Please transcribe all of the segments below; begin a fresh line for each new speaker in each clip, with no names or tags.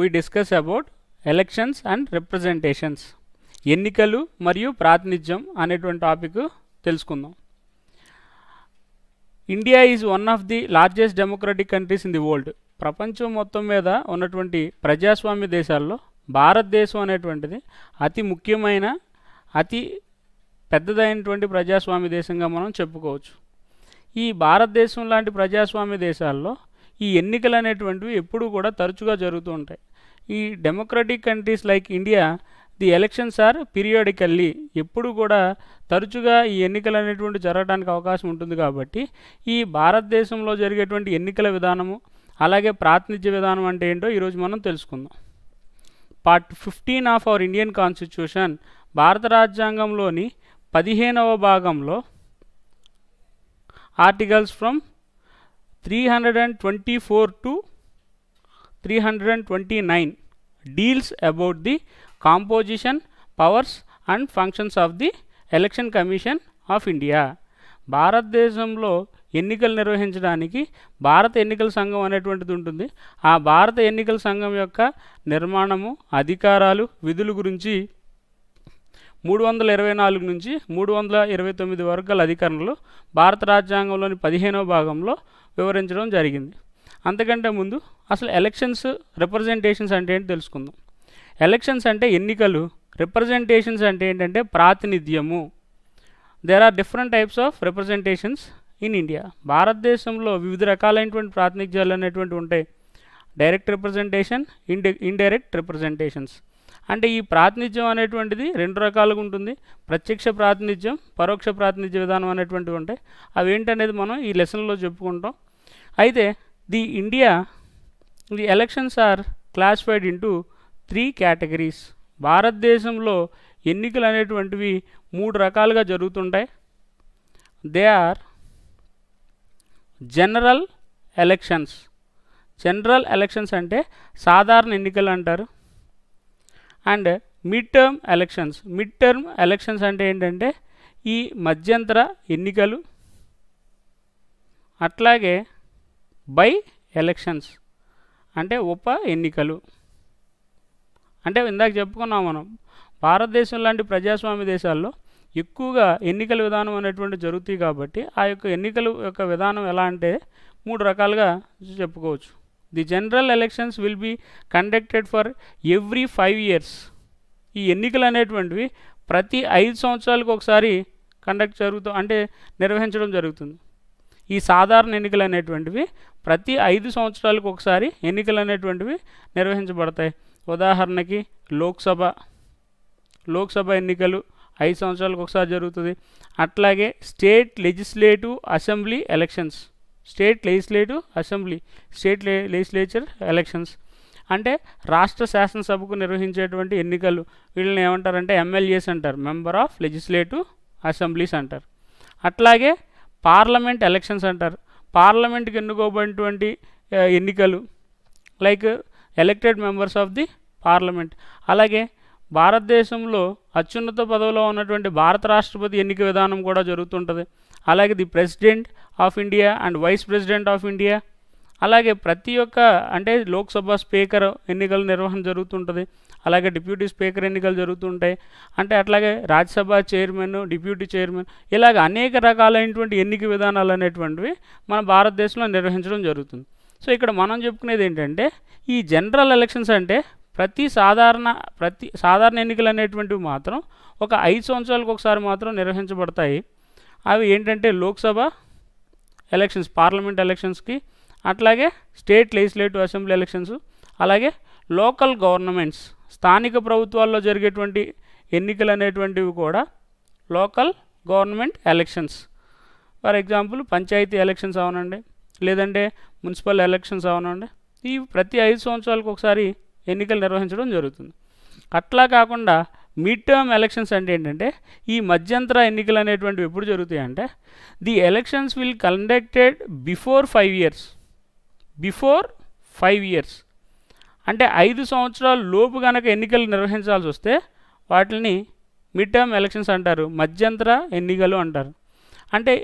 we discuss about elections and representations. ఎన్నికలు మరియు ప్రాతినిధ్యం అనేటువంటి టాపిక్ తెలుసుకుందాం. India is one of the largest democratic countries in the world. ప్రపంచం మొత్తం మీద ఉన్నటువంటి ప్రజాస్వామ్య దేశాల్లో భారతదేశం అనేటువంటిది అతి ముఖ్యమైన అతి పెద్దదైనటువంటి ప్రజాస్వామ్య దేశంగా మనం చెప్పుకోవచ్చు. ఈ భారతదేశం లాంటి ప్రజాస్వామ్య దేశాల్లో ఈ ఎన్నికలు అనేటువంటివి ఎప్పుడూ కూడా తరచుగా జరుగుతూ ఉంటాయి. ఈ democratic countries like India the elections are periodically, ఎప్పుడు కూడా తరచుగా ఈ ఎన్నికలు అనేటువంటి జరగడానికి అవకాశం ఉంటుంది. కాబట్టి ఈ భారతదేశంలో జరిగేటువంటి ఎన్నికల విధానము అలాగే ప్రాతినిధ్య విధానం అంటే ఏంటో ఈరోజు మనం తెలుసుకుందాం. Part 15 of our Indian constitution, భారత రాజ్యాంగంలోని 15వ భాగంలో articles from 324 to 329 deals about the composition, powers and functions of the Election Commission of India. భారతదేశంలో ఎన్నికలు నిర్వహించడానికి భారత ఎన్నికల సంఘం అనేటువంటిది ఉంటుంది. ఆ భారత ఎన్నికల సంఘం యొక్క నిర్మాణము, అధికారాలు, విధుల గురించి 324 నుంచి 329 వరకు గల అధికారులు భారత రాజ్యాంగంలోని 15వ భాగంలో వివరించడం జరిగింది. అంతకంటే ముందు అసలు ఎలక్షన్స్, రిప్రజెంటేషన్స్ అంటే ఏంటి తెలుసుకుందాం. ఎలక్షన్స్ అంటే ఎన్నికలు, రిప్రజెంటేషన్స్ అంటే ఏంటంటే ప్రాతినిధ్యము. There are different types of representations in India. భారతదేశంలో వివిధ రకాలైనటువంటి ప్రాతినిధ్యాలు అనేటువంటివి ఉంటాయి. Direct representation, indirect representations. అంటే ఈ ప్రాతినిధ్యం అనేటువంటిది రెండు రకాలుగా ఉంటుంది. ప్రత్యక్ష ప్రాతినిధ్యం, పరోక్ష ప్రాతినిధ్య విధానం అనేటువంటివి ఉంటాయి. అవి ఏంటనేది మనం ఈ లెసన్లో చెప్పుకుంటాం. అయితే the elections are classified into 3 categories. భారతదేశంలో ఎన్నికలు అనేటువంటివి 3 రకాలుగా జరుగుతుంటాయి. They are general elections. General elections అంటే సాధారణ ఎన్నికలు అంటారు. And mid term elections. Mid term elections అంటే ఏంటంటే ఈ మధ్యంతర ఎన్నికలు. అట్లాగే బై ఎలక్షన్స్ అంటే ఉప ఎన్నికలు. అంటే ఇందాక చెప్పుకున్నాం మనం, భారతదేశం లాంటి ప్రజాస్వామ్య దేశాల్లో ఎక్కువగా ఎన్నికల విధానం అనేటువంటి జరుగుతాయి. కాబట్టి ఆ యొక్క ఎన్నికల యొక్క విధానం ఎలా అంటే 3 రకాలుగా చెప్పుకోవచ్చు. The general elections will be conducted for every 5 years. ఈ ఎన్నికలు అనేటువంటివి ప్రతి 5 సంవత్సరాలకు ఒకసారి నిర్వహించడం జరుగుతుంది. ఈ సాధారణ ఎన్నికలు అనేటువంటివి ప్రతి 5 సంవత్సరాలకు ఒకసారి ఎన్నికలు అనేటువంటివి నిర్వహించబడతాయి. ఉదాహరణకి లోక్సభ ఎన్నికలు 5 సంవత్సరాలకు ఒకసారి జరుగుతుంది. అట్లాగే state legislative assembly elections, state legislature elections అంటే రాష్ట్ర శాసనసభకు నిర్వహించేటువంటి ఎన్నికలు. వీళ్ళని ఏమంటారంటే ఎమ్మెల్యేస్ అంటారు, మెంబర్ ఆఫ్ లెజిస్లేటివ్ అసెంబ్లీస్ అంటారు. అట్లాగే పార్లమెంట్ ఎలక్షన్స్ అంటారు, పార్లమెంట్కి ఎన్నుకోబడినటువంటి ఎన్నికలు, like elected members of the parliament. అలాగే భారతదేశంలో అత్యున్నత పదవిలో ఉన్నటువంటి భారత రాష్ట్రపతి ఎన్నిక విధానం కూడా జరుగుతుంటుంది. అలాగే the president of India and vice president of India. అలాగే ప్రతి ఒక్క అంటే లోక్సభ స్పీకర్ ఎన్నికల నిర్వహణ జరుగుతుంటుంది. అలాగే డిప్యూటీ స్పీకర్ ఎన్నికలు జరుగుతుంటాయి. అంటే అట్లాగే రాజ్యసభ చైర్మన్, డిప్యూటీ చైర్మన్, ఇలాగ అనేక రకాలైనటువంటి ఎన్నిక విధానాలు అనేటువంటివి మన భారతదేశంలో నిర్వహించడం జరుగుతుంది. సో ఇక్కడ మనం చెప్పుకునేది ఏంటంటే ఈ జనరల్ ఎలక్షన్స్ అంటే ప్రతి సాధారణ ఎన్నికలు అనేటువంటివి మాత్రం ఒక 5 సంవత్సరాలకు ఒకసారి మాత్రం నిర్వహించబడతాయి. అవి ఏంటంటే లోక్సభ ఎలక్షన్స్, పార్లమెంట్ ఎలక్షన్స్కి, అట్లాగే స్టేట్ లెజిస్లేటివ్ అసెంబ్లీ ఎలక్షన్స్, అలాగే లోకల్ గవర్నమెంట్స్, స్థానిక ప్రభుత్వాల్లో జరిగేటువంటి ఎన్నికలు అనేటువంటివి కూడా local government elections. For example panchayat elections అవనండి, లేదంటే మున్సిపల్ ఎలక్షన్స్ అవనండి. ఈ ప్రతి 5 సంవత్సరాలకు ఒకసారి ఎన్నికలు నిర్వహించడం జరుగుతుంది. అట్లా కాకుండా మిడ్ టర్మ్ ఎలక్షన్స్ అంటే ఏంటంటే ఈ మధ్యంతర ఎన్నికలు అనేటువంటివి ఎప్పుడు జరుగుతాయి అంటే the elections will conducted before 5 years. అంటే 5 సంవత్సరాల లోపు కనుక ఎన్నికలు నిర్వహించాల్సి వస్తే వాటిని మిడ్ టర్మ్ ఎలక్షన్స్ అంటారు, మధ్యంతర ఎన్నికలు అంటారు. అంటే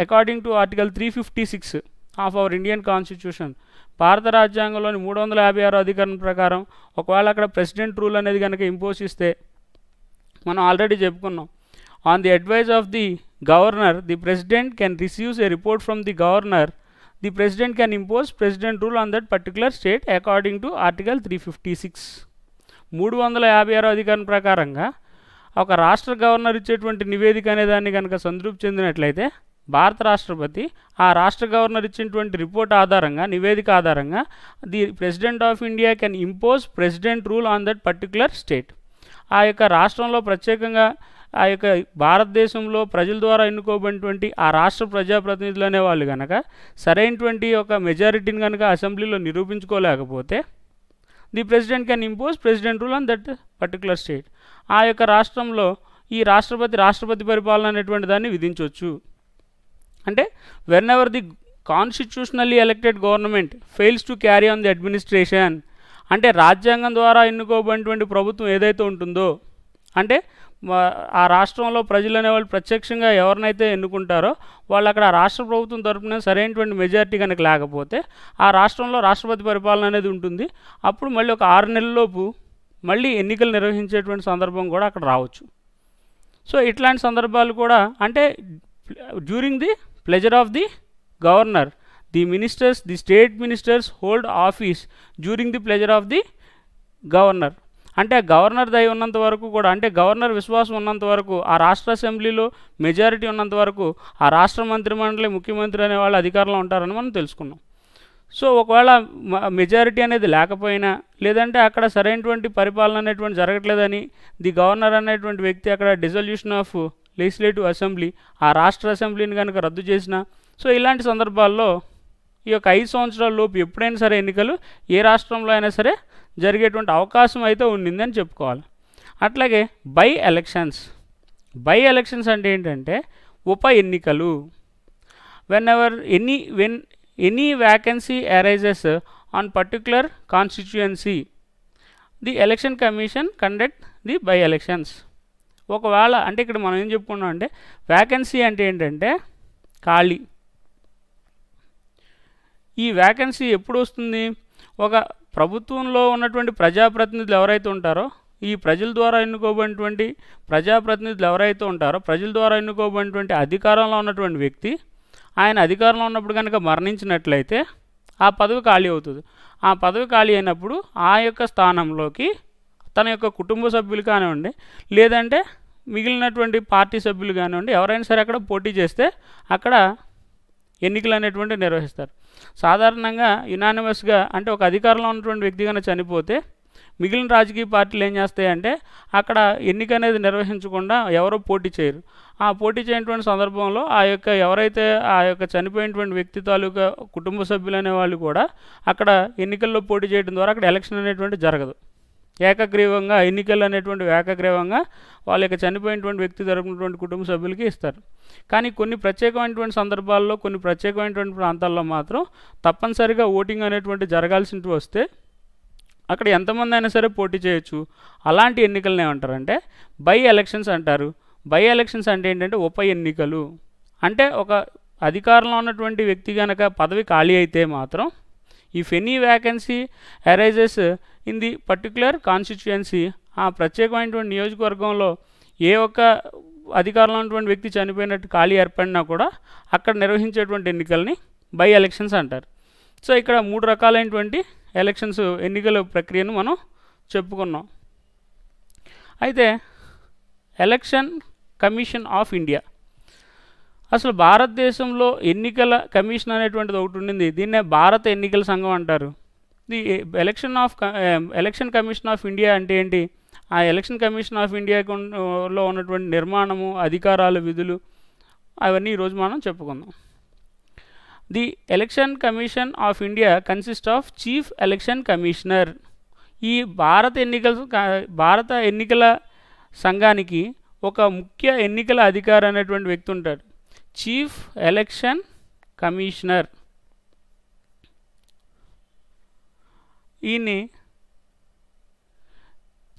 according to article 356 of our Indian constitution. భారత రాజ్యాంగంలోని 356 అధికరణం ప్రకారం ఒకవేళ అక్కడ ప్రెసిడెంట్ రూల్ అనేది కనుక ఇంపోజ్ ఇస్తే, మనం ఆల్రెడీ చెప్పుకున్నాం, on the advise of the governor the president can receives a report from the governor, the president can impose president rule on that particular state according to article 356. 356 అధికరణం ప్రకారంగా ఒక రాష్ట్ర governor ఇచ్చేటువంటి నివేదిక అనే దాన్ని కనుక సంతృప్తి చెందినట్లయితే భారత రాష్ట్రపతి ఆ రాష్ట్ర గవర్నర్ ఇచ్చినటువంటి రిపోర్ట్ ఆధారంగా, నివేదిక ఆధారంగా the president of India can impose president rule on that particular state. ఆ యొక్క రాష్ట్రంలో ప్రత్యేకంగా ఆ యొక్క భారతదేశంలో ప్రజల ద్వారా ఎన్నుకోబడినటువంటి ఆ రాష్ట్ర ప్రజాప్రతినిధులు అనేవాళ్ళు కనుక సరైనటువంటి ఒక మెజారిటీని కనుక అసెంబ్లీలో నిరూపించుకోలేకపోతే the president can impose president rule on that particular state. ఆ యొక్క రాష్ట్రంలో ఈ రాష్ట్రపతి పరిపాలన అనేటువంటి దాన్ని విధించవచ్చు. అంటే when ever the constitutionally elected government fails to carry on the administration, అంటే రాజ్యాంగం ద్వారా ఎన్నుకోబడినటువంటి ప్రభుత్వం ఏదైతే ఉంటుందో, అంటే ఆ రాష్ట్రంలో ప్రజలు అనేవాళ్ళు ప్రత్యక్షంగా ఎవరినైతే ఎన్నుకుంటారో వాళ్ళు అక్కడ రాష్ట్ర ప్రభుత్వం తరపున సరైనటువంటి మెజారిటీ కనుక లేకపోతే ఆ రాష్ట్రంలో రాష్ట్రపతి పరిపాలన అనేది ఉంటుంది. అప్పుడు మళ్ళీ ఒక 6 నెలల్లోపు మళ్ళీ ఎన్నికలు నిర్వహించేటువంటి సందర్భం కూడా అక్కడ రావచ్చు. సో ఇట్లాంటి సందర్భాలు కూడా, అంటే during the pleasure of the governor the ministers, the state ministers hold office during the pleasure of the governor. అంటే గవర్నర్ దయ ఉన్నంత వరకు కూడా, అంటే గవర్నర్ విశ్వాసం ఉన్నంత వరకు, ఆ రాష్ట్ర అసెంబ్లీలో మెజారిటీ ఉన్నంత వరకు ఆ రాష్ట్ర మంత్రిమండలి, ముఖ్యమంత్రి అనే వాళ్ళు అధికారంలో ఉంటారని మనం తెలుసుకున్నాం. సో ఒకవేళ మెజారిటీ అనేది లేకపోయినా, లేదంటే అక్కడ సరైనటువంటి పరిపాలన అనేటువంటి జరగట్లేదని ది గవర్నర్ అనేటువంటి వ్యక్తి అక్కడ డిజల్యూషన్ ఆఫ్ లెజిస్లేటివ్ అసెంబ్లీ, ఆ రాష్ట్ర అసెంబ్లీని కనుక రద్దు చేసిన, సో ఇలాంటి సందర్భాల్లో ఈ యొక్క 5 సంవత్సరాల లోపు ఎప్పుడైనా సరే ఎన్నికలు ఏ రాష్ట్రంలో అయినా సరే జరిగేటువంటి అవకాశం అయితే ఉండిందని చెప్పుకోవాలి. అట్లాగే బై ఎలక్షన్స్ అంటే ఏంటంటే ఉప ఎన్నికలు. When any vacancy arises on particular constituency the election commission conduct the by elections. ఒకవేళ, అంటే ఇక్కడ మనం ఏం చెప్పుకున్నాం అంటే వ్యాకెన్సీ అంటే ఏంటంటే ఖాళీ. ఈ వ్యాకెన్సీ ఎప్పుడు వస్తుంది? ఒక ప్రభుత్వంలో ఉన్నటువంటి ప్రజాప్రతినిధులు ఎవరైతే ఉంటారో, ఈ ప్రజల ద్వారా ఎన్నుకోబడినటువంటి ప్రజాప్రతినిధులు ఎవరైతే ఉంటారో, ప్రజల ద్వారా ఎన్నుకోబడినటువంటి అధికారంలో ఉన్నటువంటి వ్యక్తి, ఆయన అధికారంలో ఉన్నప్పుడు కనుక మరణించినట్లయితే ఆ పదవి ఖాళీ అవుతుంది. ఆ పదవి ఖాళీ అయినప్పుడు ఆ యొక్క స్థానంలోకి తన యొక్క కుటుంబ సభ్యులు కానివ్వండి, లేదంటే మిగిలినటువంటి పార్టీ సభ్యులు కానివ్వండి, ఎవరైనా సరే అక్కడ పోటీ చేస్తే అక్కడ ఎన్నికలు అనేటువంటి నిర్వహిస్తారు. సాధారణంగా యునానిమస్గా, అంటే ఒక అధికారంలో ఉన్నటువంటి వ్యక్తి కనుక చనిపోతే మిగిలిన రాజకీయ పార్టీలు ఏం చేస్తాయంటే అక్కడ ఎన్నిక అనేది నిర్వహించకుండా ఎవరో పోటీ చేయరు. ఆ పోటీ చేయనటువంటి సందర్భంలో ఎవరైతే ఆ యొక్క చనిపోయినటువంటి వ్యక్తి తాలూకా కుటుంబ సభ్యులు అనేవాళ్ళు కూడా అక్కడ ఎన్నికల్లో పోటీ చేయడం ద్వారా అక్కడ ఎలక్షన్ అనేటువంటి జరగదు. ఏకగ్రీవంగా ఎన్నికలు అనేటువంటి ఏకగ్రీవంగా వాళ్ళ యొక్క చనిపోయినటువంటి వ్యక్తి జరుగుతున్నటువంటి కుటుంబ సభ్యులకి ఇస్తారు. కానీ కొన్ని ప్రత్యేకమైనటువంటి సందర్భాల్లో, కొన్ని ప్రత్యేకమైనటువంటి ప్రాంతాల్లో మాత్రం తప్పనిసరిగా ఓటింగ్ అనేటువంటి జరగాల్సి వస్తే అక్కడ ఎంతమంది అయినా సరే పోటీ చేయొచ్చు. అలాంటి ఎన్నికలను ఏమంటారంటే బై ఎలక్షన్స్ అంటారు. బై ఎలక్షన్స్ అంటే ఏంటంటే ఉప ఎన్నికలు. అంటే ఒక అధికారంలో ఉన్నటువంటి వ్యక్తి కనుక పదవి ఖాళీ అయితే మాత్రం, if any vacancy arises in the particular constituency, ఆ ప్రత్యేకమైనటువంటి నియోజకవర్గంలో ఏ ఒక్క అధికారంలో ఉన్నటువంటి వ్యక్తి చనిపోయినట్టు ఖాళీ ఏర్పడినా కూడా అక్కడ నిర్వహించేటువంటి ఎన్నికల్ని బై ఎలక్షన్స్ అంటారు. సో ఇక్కడ 3 రకాలైనటువంటి ఎలక్షన్స్, ఎన్నికల ప్రక్రియను మనం చెప్పుకున్నాం. అయితే ఎలక్షన్ కమిషన్ ఆఫ్ ఇండియా, అసలు భారతదేశంలో ఎన్నికల కమిషన్ అనేటువంటిది ఒకటి ఉండింది. దీన్నే భారత ఎన్నికల సంఘం అంటారు. The election commission of India అంటే ఏంటి? ఆ ఎలక్షన్ కమిషన్ ఆఫ్ ఇండియాలో ఉన్నటువంటి నిర్మాణము, అధికారాలు, విధులు అవన్నీ ఈరోజు మనం చెప్పుకుందాం. The election commission of India consist of chief election commissioner. ఈ భారత ఎన్నికల సంఘానికి ఒక ముఖ్య ఎన్నికల అధికారి అనేటువంటి వ్యక్తి ఉంటాడు, చీఫ్ ఎలక్షన్ కమిషనర్. ఈయన్ని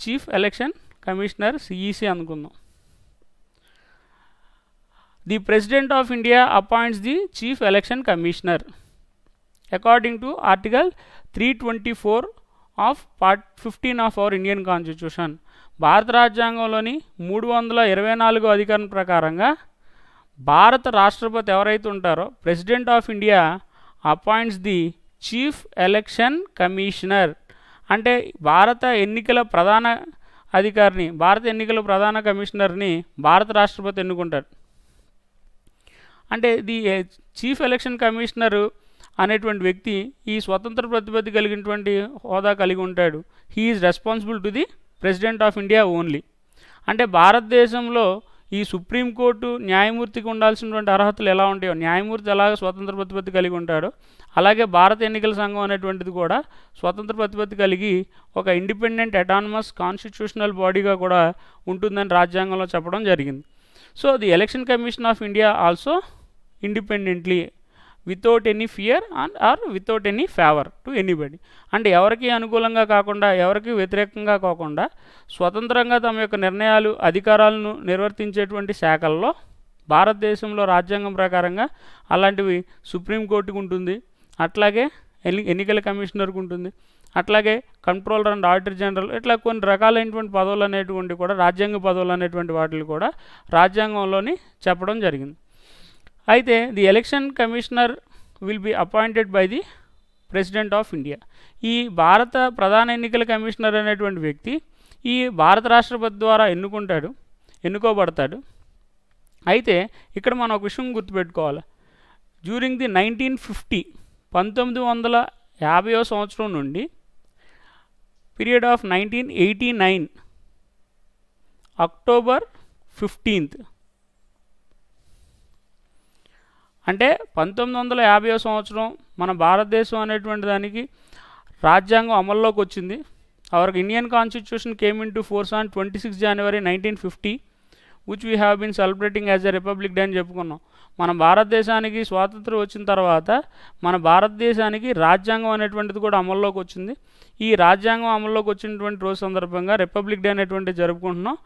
చీఫ్ ఎలక్షన్ కమిషనర్, సిఈసి అనుకుందాం. The president of India appoints the chief election commissioner. According to article 324 of part 15 of our Indian constitution. భారత రాజ్యాంగంలోని 324వ అధికరణ ప్రకారంగా భారత రాష్ట్రపతి ఎవరైతే ఉంటారో president of India appoints the chief election commissioner. అంటే భారత ఎన్నికల ప్రధాన అధికారిని, భారత ఎన్నికల ప్రధాన కమిషనర్ని భారత రాష్ట్రపతి ఎన్నుకుంటారు. అంటే ది చీఫ్ ఎలక్షన్ కమిషనర్ అనేటువంటి వ్యక్తి ఈ స్వతంత్ర ప్రతిపత్తి కలిగినటువంటి హోదా కలిగి ఉంటాడు. He is responsible to the president of India only. అంటే భారతదేశంలో ఈ సుప్రీంకోర్టు న్యాయమూర్తికి ఉండాల్సినటువంటి అర్హతలు ఎలా ఉంటాయో, న్యాయమూర్తి ఎలాగ స్వతంత్ర ప్రతిపత్తి కలిగి ఉంటాడో, అలాగే భారత ఎన్నికల సంఘం అనేటువంటిది కూడా స్వతంత్ర ప్రతిపత్తి కలిగి ఒక ఇండిపెండెంట్ అటానమస్ కాన్స్టిట్యూషనల్ బాడీగా కూడా ఉంటుందని రాజ్యాంగంలో చెప్పడం జరిగింది. So the election commission of India also independently without any fear and or without any favour to anybody. అంటే ఎవరికి అనుకూలంగా కాకుండా, ఎవరికి వ్యతిరేకంగా కాకుండా స్వతంత్రంగా తమ యొక్క నిర్ణయాలు, అధికారాలను నిర్వర్తించేటువంటి శాఖల్లో భారతదేశంలో రాజ్యాంగం ప్రకారంగా అలాంటివి సుప్రీంకోర్టుకు ఉంటుంది, అట్లాగే ఎన్నికల కమిషనర్కి ఉంటుంది, అట్లాగే కంట్రోలర్ అండ్ ఆడిటర్ జనరల్, ఇట్లా కొన్ని రకాలైనటువంటి పదవులు అనేటువంటి కూడా రాజ్యాంగ పదవులు అనేటువంటి వాటిని కూడా రాజ్యాంగంలోని చెప్పడం జరిగింది. అయితే the election commissioner will be appointed by the president of India. ఈ భారత ప్రధాన ఎన్నికల కమిషనర్ అనేటువంటి వ్యక్తి ఈ భారత రాష్ట్రపతి ద్వారా ఎన్నుకోబడతాడు. అయితే ఇక్కడ మనం ఒక విషయం గుర్తుపెట్టుకోవాలి. డ్యూరింగ్ ది 1950 సంవత్సరం నుండి పీరియడ్ ఆఫ్ 1989 అక్టోబర్ 15 అంటే 1950 సంవత్సరం మన భారతదేశం అనేటువంటి దానికి రాజ్యాంగం అమల్లోకి వచ్చింది. Our Indian constitution came into force on 26 January 1950 which we have been celebrating as a republic day అని చెప్పుకున్నాం. మన భారతదేశానికి స్వాతంత్రం వచ్చిన తర్వాత మన భారతదేశానికి రాజ్యాంగం అనేటువంటిది కూడా అమల్లోకి వచ్చింది. ఈ రాజ్యాంగం అమల్లోకి వచ్చినటువంటి రోజు సందర్భంగా రిపబ్లిక్ డే అనేటువంటిది జరుపుకుంటున్నాం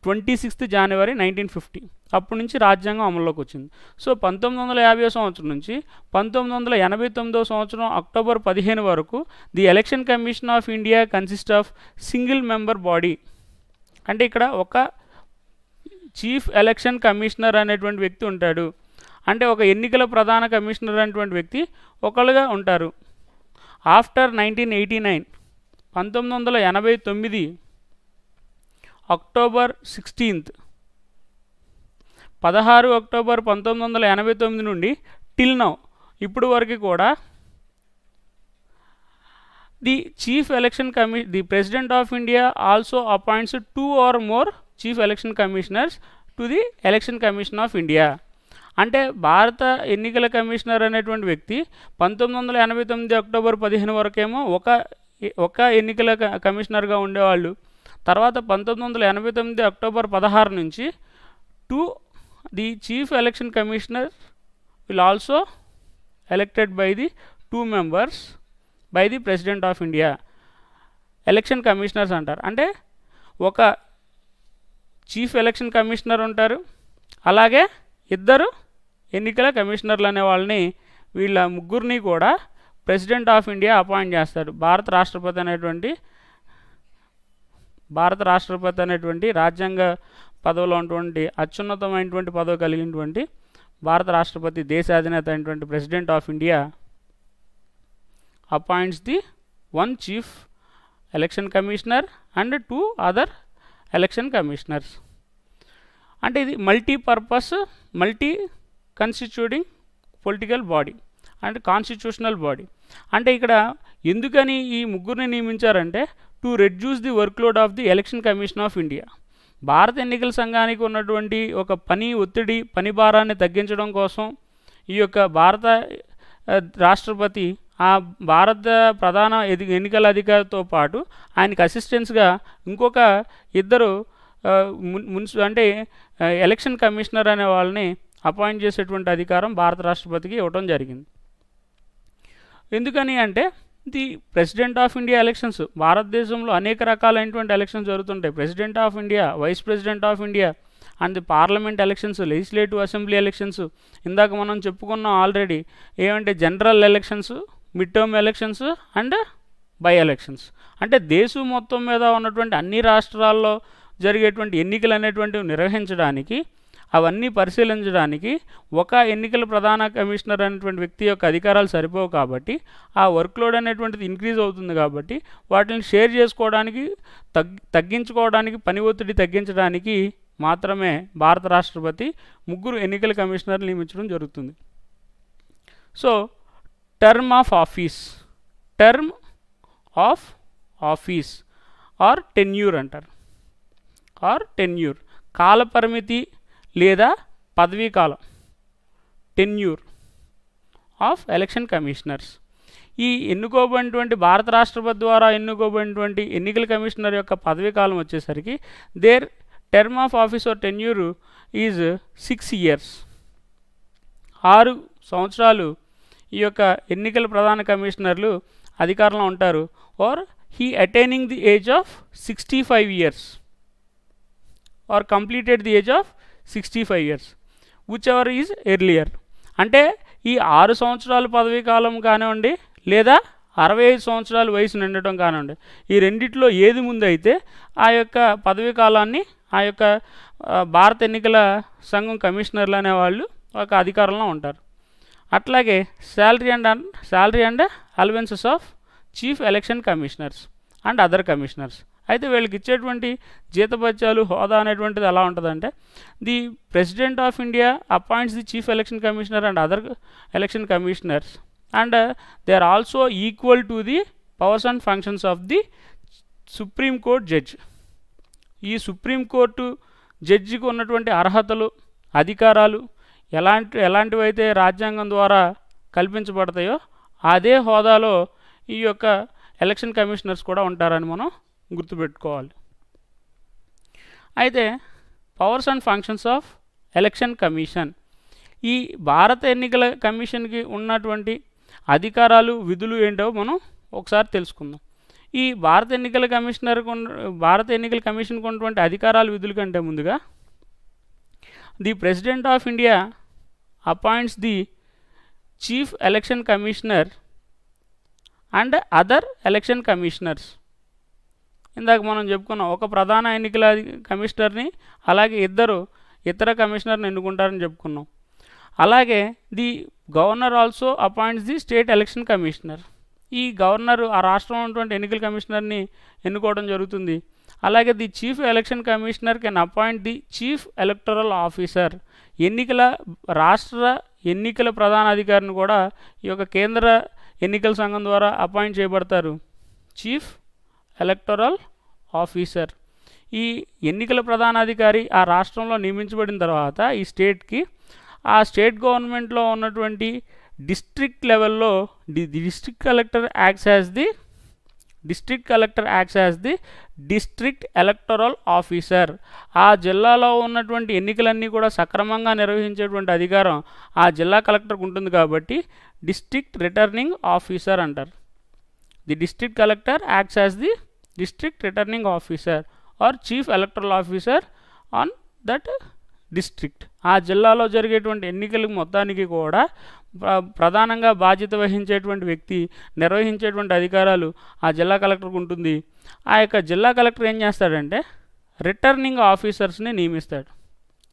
26 జనవరి 1950. అప్పటి నుంచి రాజ్యాంగం అమల్లోకి వచ్చింది. సో 1950 సంవత్సరం నుంచి 1989 సంవత్సరం అక్టోబర్ 15 వరకు the election commission of India consist of single member body. అంటే ఇక్కడ ఒక చీఫ్ ఎలక్షన్ కమిషనర్ అనేటువంటి వ్యక్తి ఉంటాడు. అంటే ఒక ఎన్నికల ప్రధాన కమిషనర్ అనేటువంటి వ్యక్తి ఒకళ్ళుగా ఉంటారు. ఆఫ్టర్ 1989 1989 అక్టోబర్ 16 అక్టోబర్ 1989 నుండి టిల్ నౌ ఇప్పుడు వరకు కూడా the chief election the president of India also appoints 2 or more chief election commissioners to the election commission of India. అంటే భారత ఎన్నికల కమిషనర్ అనేటువంటి వ్యక్తి 1989 అక్టోబర్ 15 వరకేమో ఒక ఎన్నికల కమిషనర్గా ఉండేవాళ్ళు. తర్వాత 1989 అక్టోబర్ 16 నుంచి the chief election commissioner will also elected by the 2 members by the president of India. Election commissioners అంటారు. అంటే ఒక చీఫ్ ఎలక్షన్ కమిషనర్ ఉంటారు, అలాగే 2 ఎన్నికల కమిషనర్లు అనే వాళ్ళని, వీళ్ళ ముగ్గురిని కూడా ప్రెసిడెంట్ ఆఫ్ ఇండియా అపాయింట్ చేస్తారు. భారత రాష్ట్రపతి అనేటువంటి రాజ్యాంగ పదవిలో ఉన్నటువంటి అత్యున్నతమైనటువంటి పదవి కలిగినటువంటి భారత రాష్ట్రపతి, దేశ అధినేత అయినటువంటి president of India appoints the 1 chief election commissioner and 2 other election commissioners. అంటే ఇది మల్టీ కన్స్టిట్యూటింగ్ పొలిటికల్ బాడీ అంటే కాన్స్టిట్యూషనల్ బాడీ. అంటే ఇక్కడ ఎందుకని ఈ ముగ్గురిని నియమించారంటే to reduce the workload of the election commission of India. భారత ఎన్నికల సంఘానికి ఉన్నటువంటి ఒక పని భారాన్ని తగ్గించడం కోసం ఈ యొక్క భారత రాష్ట్రపతి ఆ భారత ప్రధాన ఎన్నికల అధికారితో పాటు ఆయనకి అసిస్టెంట్స్గా ఇంకొక 2 అంటే ఎలక్షన్ కమిషనర్ అనే వాళ్ళని అపాయింట్ చేసేటువంటి అధికారం భారత రాష్ట్రపతికి ఇవ్వడం జరిగింది. ఎందుకని అంటే the president of India elections, భారతదేశంలో అనేక రకాలైనటువంటి ఎలక్షన్స్ జరుగుతుంటాయి. President of India, vice president of India and the parliament elections, legislative assembly elections, ఇందాక మనం చెప్పుకున్నాం ఆల్రెడీ ఏమంటే general elections mid term elections and by elections. అంటే దేశం మొత్తం మీద ఉన్నటువంటి అన్ని రాష్ట్రాల్లో జరిగేటువంటి ఎన్నికలు అనేటువంటివి నిర్వహించడానికి, అవన్నీ పరిశీలించడానికి ఒక ఎన్నికల ప్రధాన కమిషనర్ అనేటువంటి వ్యక్తి యొక్క అధికారాలు సరిపోవు కాబట్టి ఆ వర్క్లోడ్ అనేటువంటిది ఇంక్రీజ్ అవుతుంది. కాబట్టి వాటిని షేర్ చేసుకోవడానికి, తగ్గించుకోవడానికి, పని ఒత్తిడి తగ్గించడానికి మాత్రమే భారత రాష్ట్రపతి 3 ఎన్నికల కమిషనర్లు నియమించడం జరుగుతుంది. So term of office or tenure అంటారు. కాలపరిమితి లేదా పదవీ కాలం, టెన్యూర్ ఆఫ్ ఎలక్షన్ కమిషనర్స్. ఈ ఎన్నుకోబడినటువంటి భారత రాష్ట్రపతి ద్వారా ఎన్నుకోబడినటువంటి ఎన్నికల కమిషనర్ యొక్క పదవీ కాలం వచ్చేసరికి their term of office or tenure is 6 years. 6 సంవత్సరాలు ఈ యొక్క ఎన్నికల ప్రధాన కమిషనర్లు అధికారంలో ఉంటారు. Or he attaining the age of 65 years or completed the age of 65 years whichever is earlier. అంటే ఈ 6 సంవత్సరాల పదవీ కాలం కానివ్వండి లేదా 65 సంవత్సరాల వయసు నిండటం కానివ్వండి, ఈ రెండిట్లో ఏది ముందు అయితే ఆ యొక్క పదవీ కాలాన్ని ఆ యొక్క భారత ఎన్నికల సంఘం కమిషనర్లు అనేవాళ్ళు ఒక అధికారంలో ఉంటారు. అట్లాగే salary and allowances of chief election commissioners and other commissioners. అయితే వీళ్ళకి ఇచ్చేటువంటి జీతభత్యాలు, హోదా అనేటువంటిది ఎలా ఉంటుందంటే, the president of India appoints the chief election commissioner and other election commissioners and they are also equal to the powers and functions of the supreme court judge. ఈ supreme court జడ్జికి ఉన్నటువంటి అర్హతలు, అధికారాలు ఎలాంటివైతే రాజ్యాంగం ద్వారా కల్పించబడతాయో అదే హోదాలో ఈ యొక్క ఎలక్షన్ కమిషనర్స్ కూడా ఉంటారని మనం గుర్తుపెట్టుకోవాలి. అయితే powers and functions of election commission, ఈ భారత ఎన్నికల కమిషన్కి ఉన్నటువంటి అధికారాలు, విధులు ఏంటో మనం ఒకసారి తెలుసుకుందాం. ఈ భారత ఎన్నికల కమిషన్కు ఉన్నటువంటి అధికారాలు, విధుల కంటే ముందుగా the president of India appoints the chief election commissioner and other election commissioners. ఇందాక మనం చెప్పుకున్నాం, ఒక ప్రధాన ఎన్నికల కమిషనర్ని అలాగే ఇతర కమిషనర్ని ఎన్నుకుంటారని చెప్పుకున్నాం. అలాగే the governor also appoints the state election commissioner. ఈ గవర్నరు ఆ రాష్ట్రంలో ఉన్నటువంటి ఎన్నికల కమిషనర్ని ఎన్నుకోవడం జరుగుతుంది. అలాగే the chief election commissioner can appoint the chief electoral officer. రాష్ట్ర ఎన్నికల ప్రధాన అధికారిని కూడా ఈ యొక్క కేంద్ర ఎన్నికల సంఘం ద్వారా అపాయింట్ చేయబడతారు, చీఫ్ ఎలక్టరల్ ఆఫీసర్. ఈ ఎన్నికల ప్రధానాధికారి ఆ రాష్ట్రంలో నియమించబడిన తర్వాత ఈ స్టేట్కి, ఆ స్టేట్ గవర్నమెంట్లో ఉన్నటువంటి డిస్ట్రిక్ట్ లెవెల్లో district collector acts as the district electoral officer. ఆ జిల్లాలో ఉన్నటువంటి ఎన్నికలన్నీ కూడా సక్రమంగా నిర్వహించేటువంటి అధికారం ఆ జిల్లా కలెక్టర్కి ఉంటుంది కాబట్టి డిస్ట్రిక్ట్ రిటర్నింగ్ ఆఫీసర్ అంటారు. The district collector acts as the district returning officer or chief electoral officer on that district. ఆ జిల్లాలో జరిగేటువంటి ఎన్నికల మొత్తానికి కూడా ప్రధానంగా బాధ్యత వహించేటువంటి వ్యక్తి, నిర్వహించేటువంటి అధికారాలు ఆ జిల్లా కలెక్టర్కి ఉంటుంది. ఆ యొక్క జిల్లా కలెక్టర్ ఏం చేస్తాడంటే రిటర్నింగ్ ఆఫీసర్స్ని నియమిస్తాడు,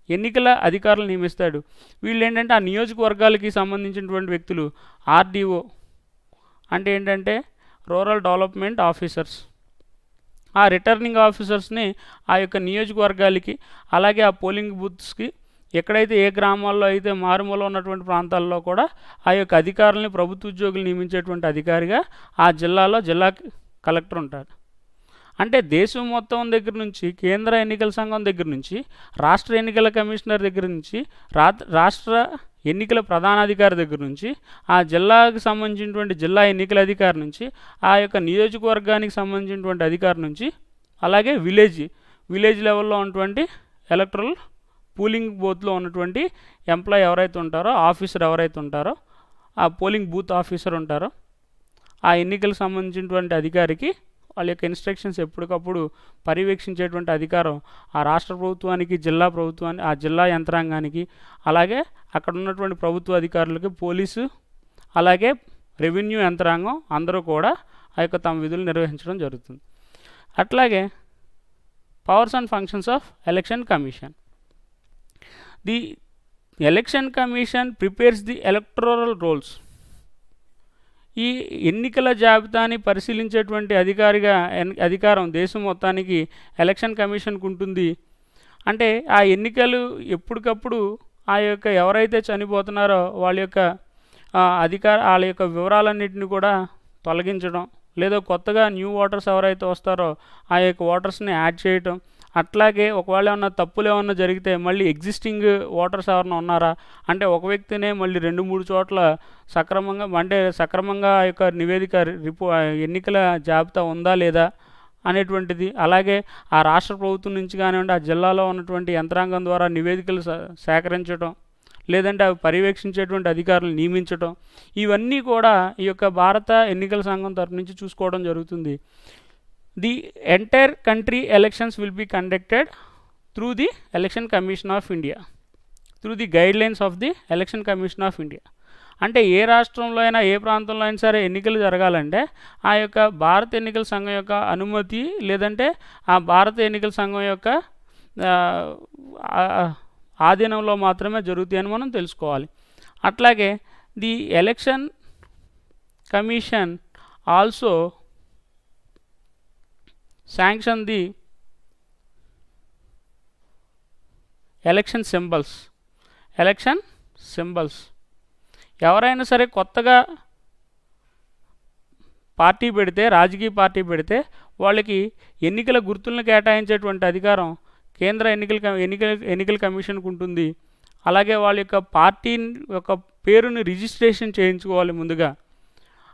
ఎన్నికల అధికారులు నియమిస్తాడు. వీళ్ళు ఏంటంటే ఆ నియోజకవర్గాలకి సంబంధించినటువంటి వ్యక్తులు. ఆర్డీఓ అంటే ఏంటంటే రూరల్ డెవలప్మెంట్ ఆఫీసర్స్. ఆ రిటర్నింగ్ ఆఫీసర్స్ని ఆ యొక్క నియోజకవర్గాలకి, అలాగే ఆ పోలింగ్ బూత్స్కి, ఎక్కడైతే ఏ గ్రామాల్లో అయితే మారుమూల ఉన్నటువంటి ప్రాంతాల్లో కూడా ఆ యొక్క అధికారులని, ప్రభుత్వ ఉద్యోగులు నియమించేటువంటి అధికారిగా ఆ జిల్లాలో జిల్లా కలెక్టర్ ఉంటారు. అంటే దేశం మొత్తం దగ్గర నుంచి, కేంద్ర ఎన్నికల సంఘం దగ్గర నుంచి, రాష్ట్ర ఎన్నికల కమిషనర్ దగ్గర నుంచి, రాష్ట్ర ఎన్నికల ప్రధానాధికారి దగ్గర నుంచి, ఆ జిల్లాకు సంబంధించినటువంటి జిల్లా ఎన్నికల అధికారి నుంచి, ఆ యొక్క నియోజకవర్గానికి సంబంధించినటువంటి అధికారి నుంచి, అలాగే విలేజ్ లెవెల్లో ఉన్నటువంటి ఎలక్టరల్ పోలింగ్ బూత్లో ఉన్నటువంటి ఎంప్లాయీ ఎవరైతే ఉంటారో, ఆఫీసర్ ఎవరైతే ఉంటారో, ఆ పోలింగ్ బూత్ ఆఫీసర్ ఉంటారో, ఆ ఎన్నికలకు సంబంధించినటువంటి అధికారికి వాళ్ళ యొక్క ఇన్స్ట్రక్షన్స్ ఎప్పటికప్పుడు పర్యవేక్షించేటువంటి అధికారం ఆ రాష్ట్ర ప్రభుత్వానికి, జిల్లా ప్రభుత్వానికి, ఆ జిల్లా యంత్రాంగానికి, అలాగే అక్కడ ఉన్నటువంటి ప్రభుత్వ అధికారులకి, పోలీసు, అలాగే రెవెన్యూ యంత్రాంగం అందరూ కూడా ఆ యొక్క తమ విధులు నిర్వహించడం జరుగుతుంది. అట్లాగే powers and functions of election commission. The election commission prepares the electoral rolls. ఈ ఎన్నికల జాబితాని పరిశీలించేటువంటి అధికారం దేశం మొత్తానికి ఎలక్షన్ కమిషన్కు ఉంటుంది. అంటే ఆ ఎన్నికలు ఎప్పటికప్పుడు ఆ యొక్క ఎవరైతే చనిపోతున్నారో వాళ్ళ యొక్క వివరాలన్నింటినీ కూడా తొలగించడం, లేదా కొత్తగా న్యూ ఓటర్స్ ఎవరైతే వస్తారో ఆ యొక్క ఓటర్స్ని యాడ్ చేయటం, అట్లాగే ఒకవేళ ఏమన్నా తప్పులు ఏమన్నా జరిగితే మళ్ళీ ఎగ్జిస్టింగ్ ఓటర్స్ ఎవరైనా ఉన్నారా అంటే ఒక వ్యక్తినే మళ్ళీ 2-3 చోట్ల సక్రమంగా ఆ యొక్క నివేదిక ఎన్నికల జాబితా ఉందా లేదా అనేటువంటిది, అలాగే ఆ రాష్ట్ర ప్రభుత్వం నుంచి కానివ్వండి ఆ జిల్లాలో ఉన్నటువంటి యంత్రాంగం ద్వారా నివేదికలు సేకరించడం, లేదంటే అవి పర్యవేక్షించేటువంటి అధికారులు నియమించడం, ఇవన్నీ కూడా ఈ యొక్క భారత ఎన్నికల సంఘం తరఫు నుంచి చూసుకోవడం జరుగుతుంది. The entire country elections will be conducted through the election commission of India, through the guidelines of the election commission of India. అంటే ఏ రాష్ట్రంలో అయినా ఏ ప్రాంతంలో అయినా సరే ఎన్నికలు జరగాలంటే ఆ యొక్క భారత ఎన్నికల సంఘం యొక్క అనుమతి, లేదంటే ఆ భారత ఎన్నికల సంఘం యొక్క ఆధీనంలో మాత్రమే జరుగుతాయని మనం తెలుసుకోవాలి. అట్లాగే the election commission also sanction the election symbols. ఎవరైనా సరే కొత్తగా పార్టీ పెడితే, రాజకీయ పార్టీ పెడితే వాళ్ళకి ఎన్నికల గుర్తులను కేటాయించేటువంటి అధికారం కేంద్ర ఎన్నికల కమిషన్కు ఉంటుంది. అలాగే వాళ్ళ యొక్క పార్టీ యొక్క పేరుని రిజిస్ట్రేషన్ చేయించుకోవాలి ముందుగా.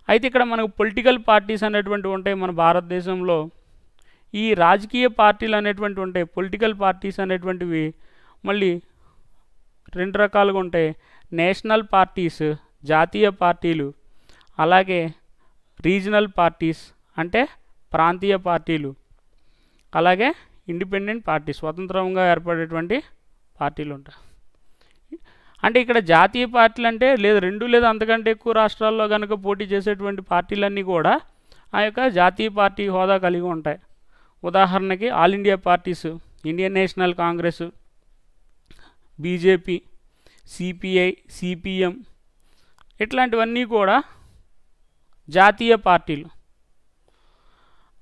అయితే ఇక్కడ మనకు పొలిటికల్ పార్టీస్ అనేటువంటివి ఉంటాయి మన భారతదేశంలో. ఈ రాజకీయ పార్టీలు అనేటువంటివి ఉంటాయి. పొలిటికల్ పార్టీస్ అనేటువంటివి మళ్ళీ 2 రకాలుగా ఉంటాయి. నేషనల్ పార్టీస్, జాతీయ పార్టీలు, అలాగే రీజనల్ పార్టీస్ అంటే ప్రాంతీయ పార్టీలు, అలాగే ఇండిపెండెంట్ పార్టీ, స్వతంత్రంగా ఏర్పడేటువంటి పార్టీలు ఉంటాయి. అంటే ఇక్కడ జాతీయ పార్టీలు అంటే లేదా 2 లేదా అంతకంటే ఎక్కువ రాష్ట్రాల్లో కనుక పోటీ చేసేటువంటి పార్టీలన్నీ కూడా ఆ యొక్క జాతీయ పార్టీ హోదా కలిగి ఉంటాయి. ఉదాహరణకి all India parties, Indian national Congress, BJP, CPI, CPM, ఇట్లాంటివన్నీ కూడా జాతీయ పార్టీలు.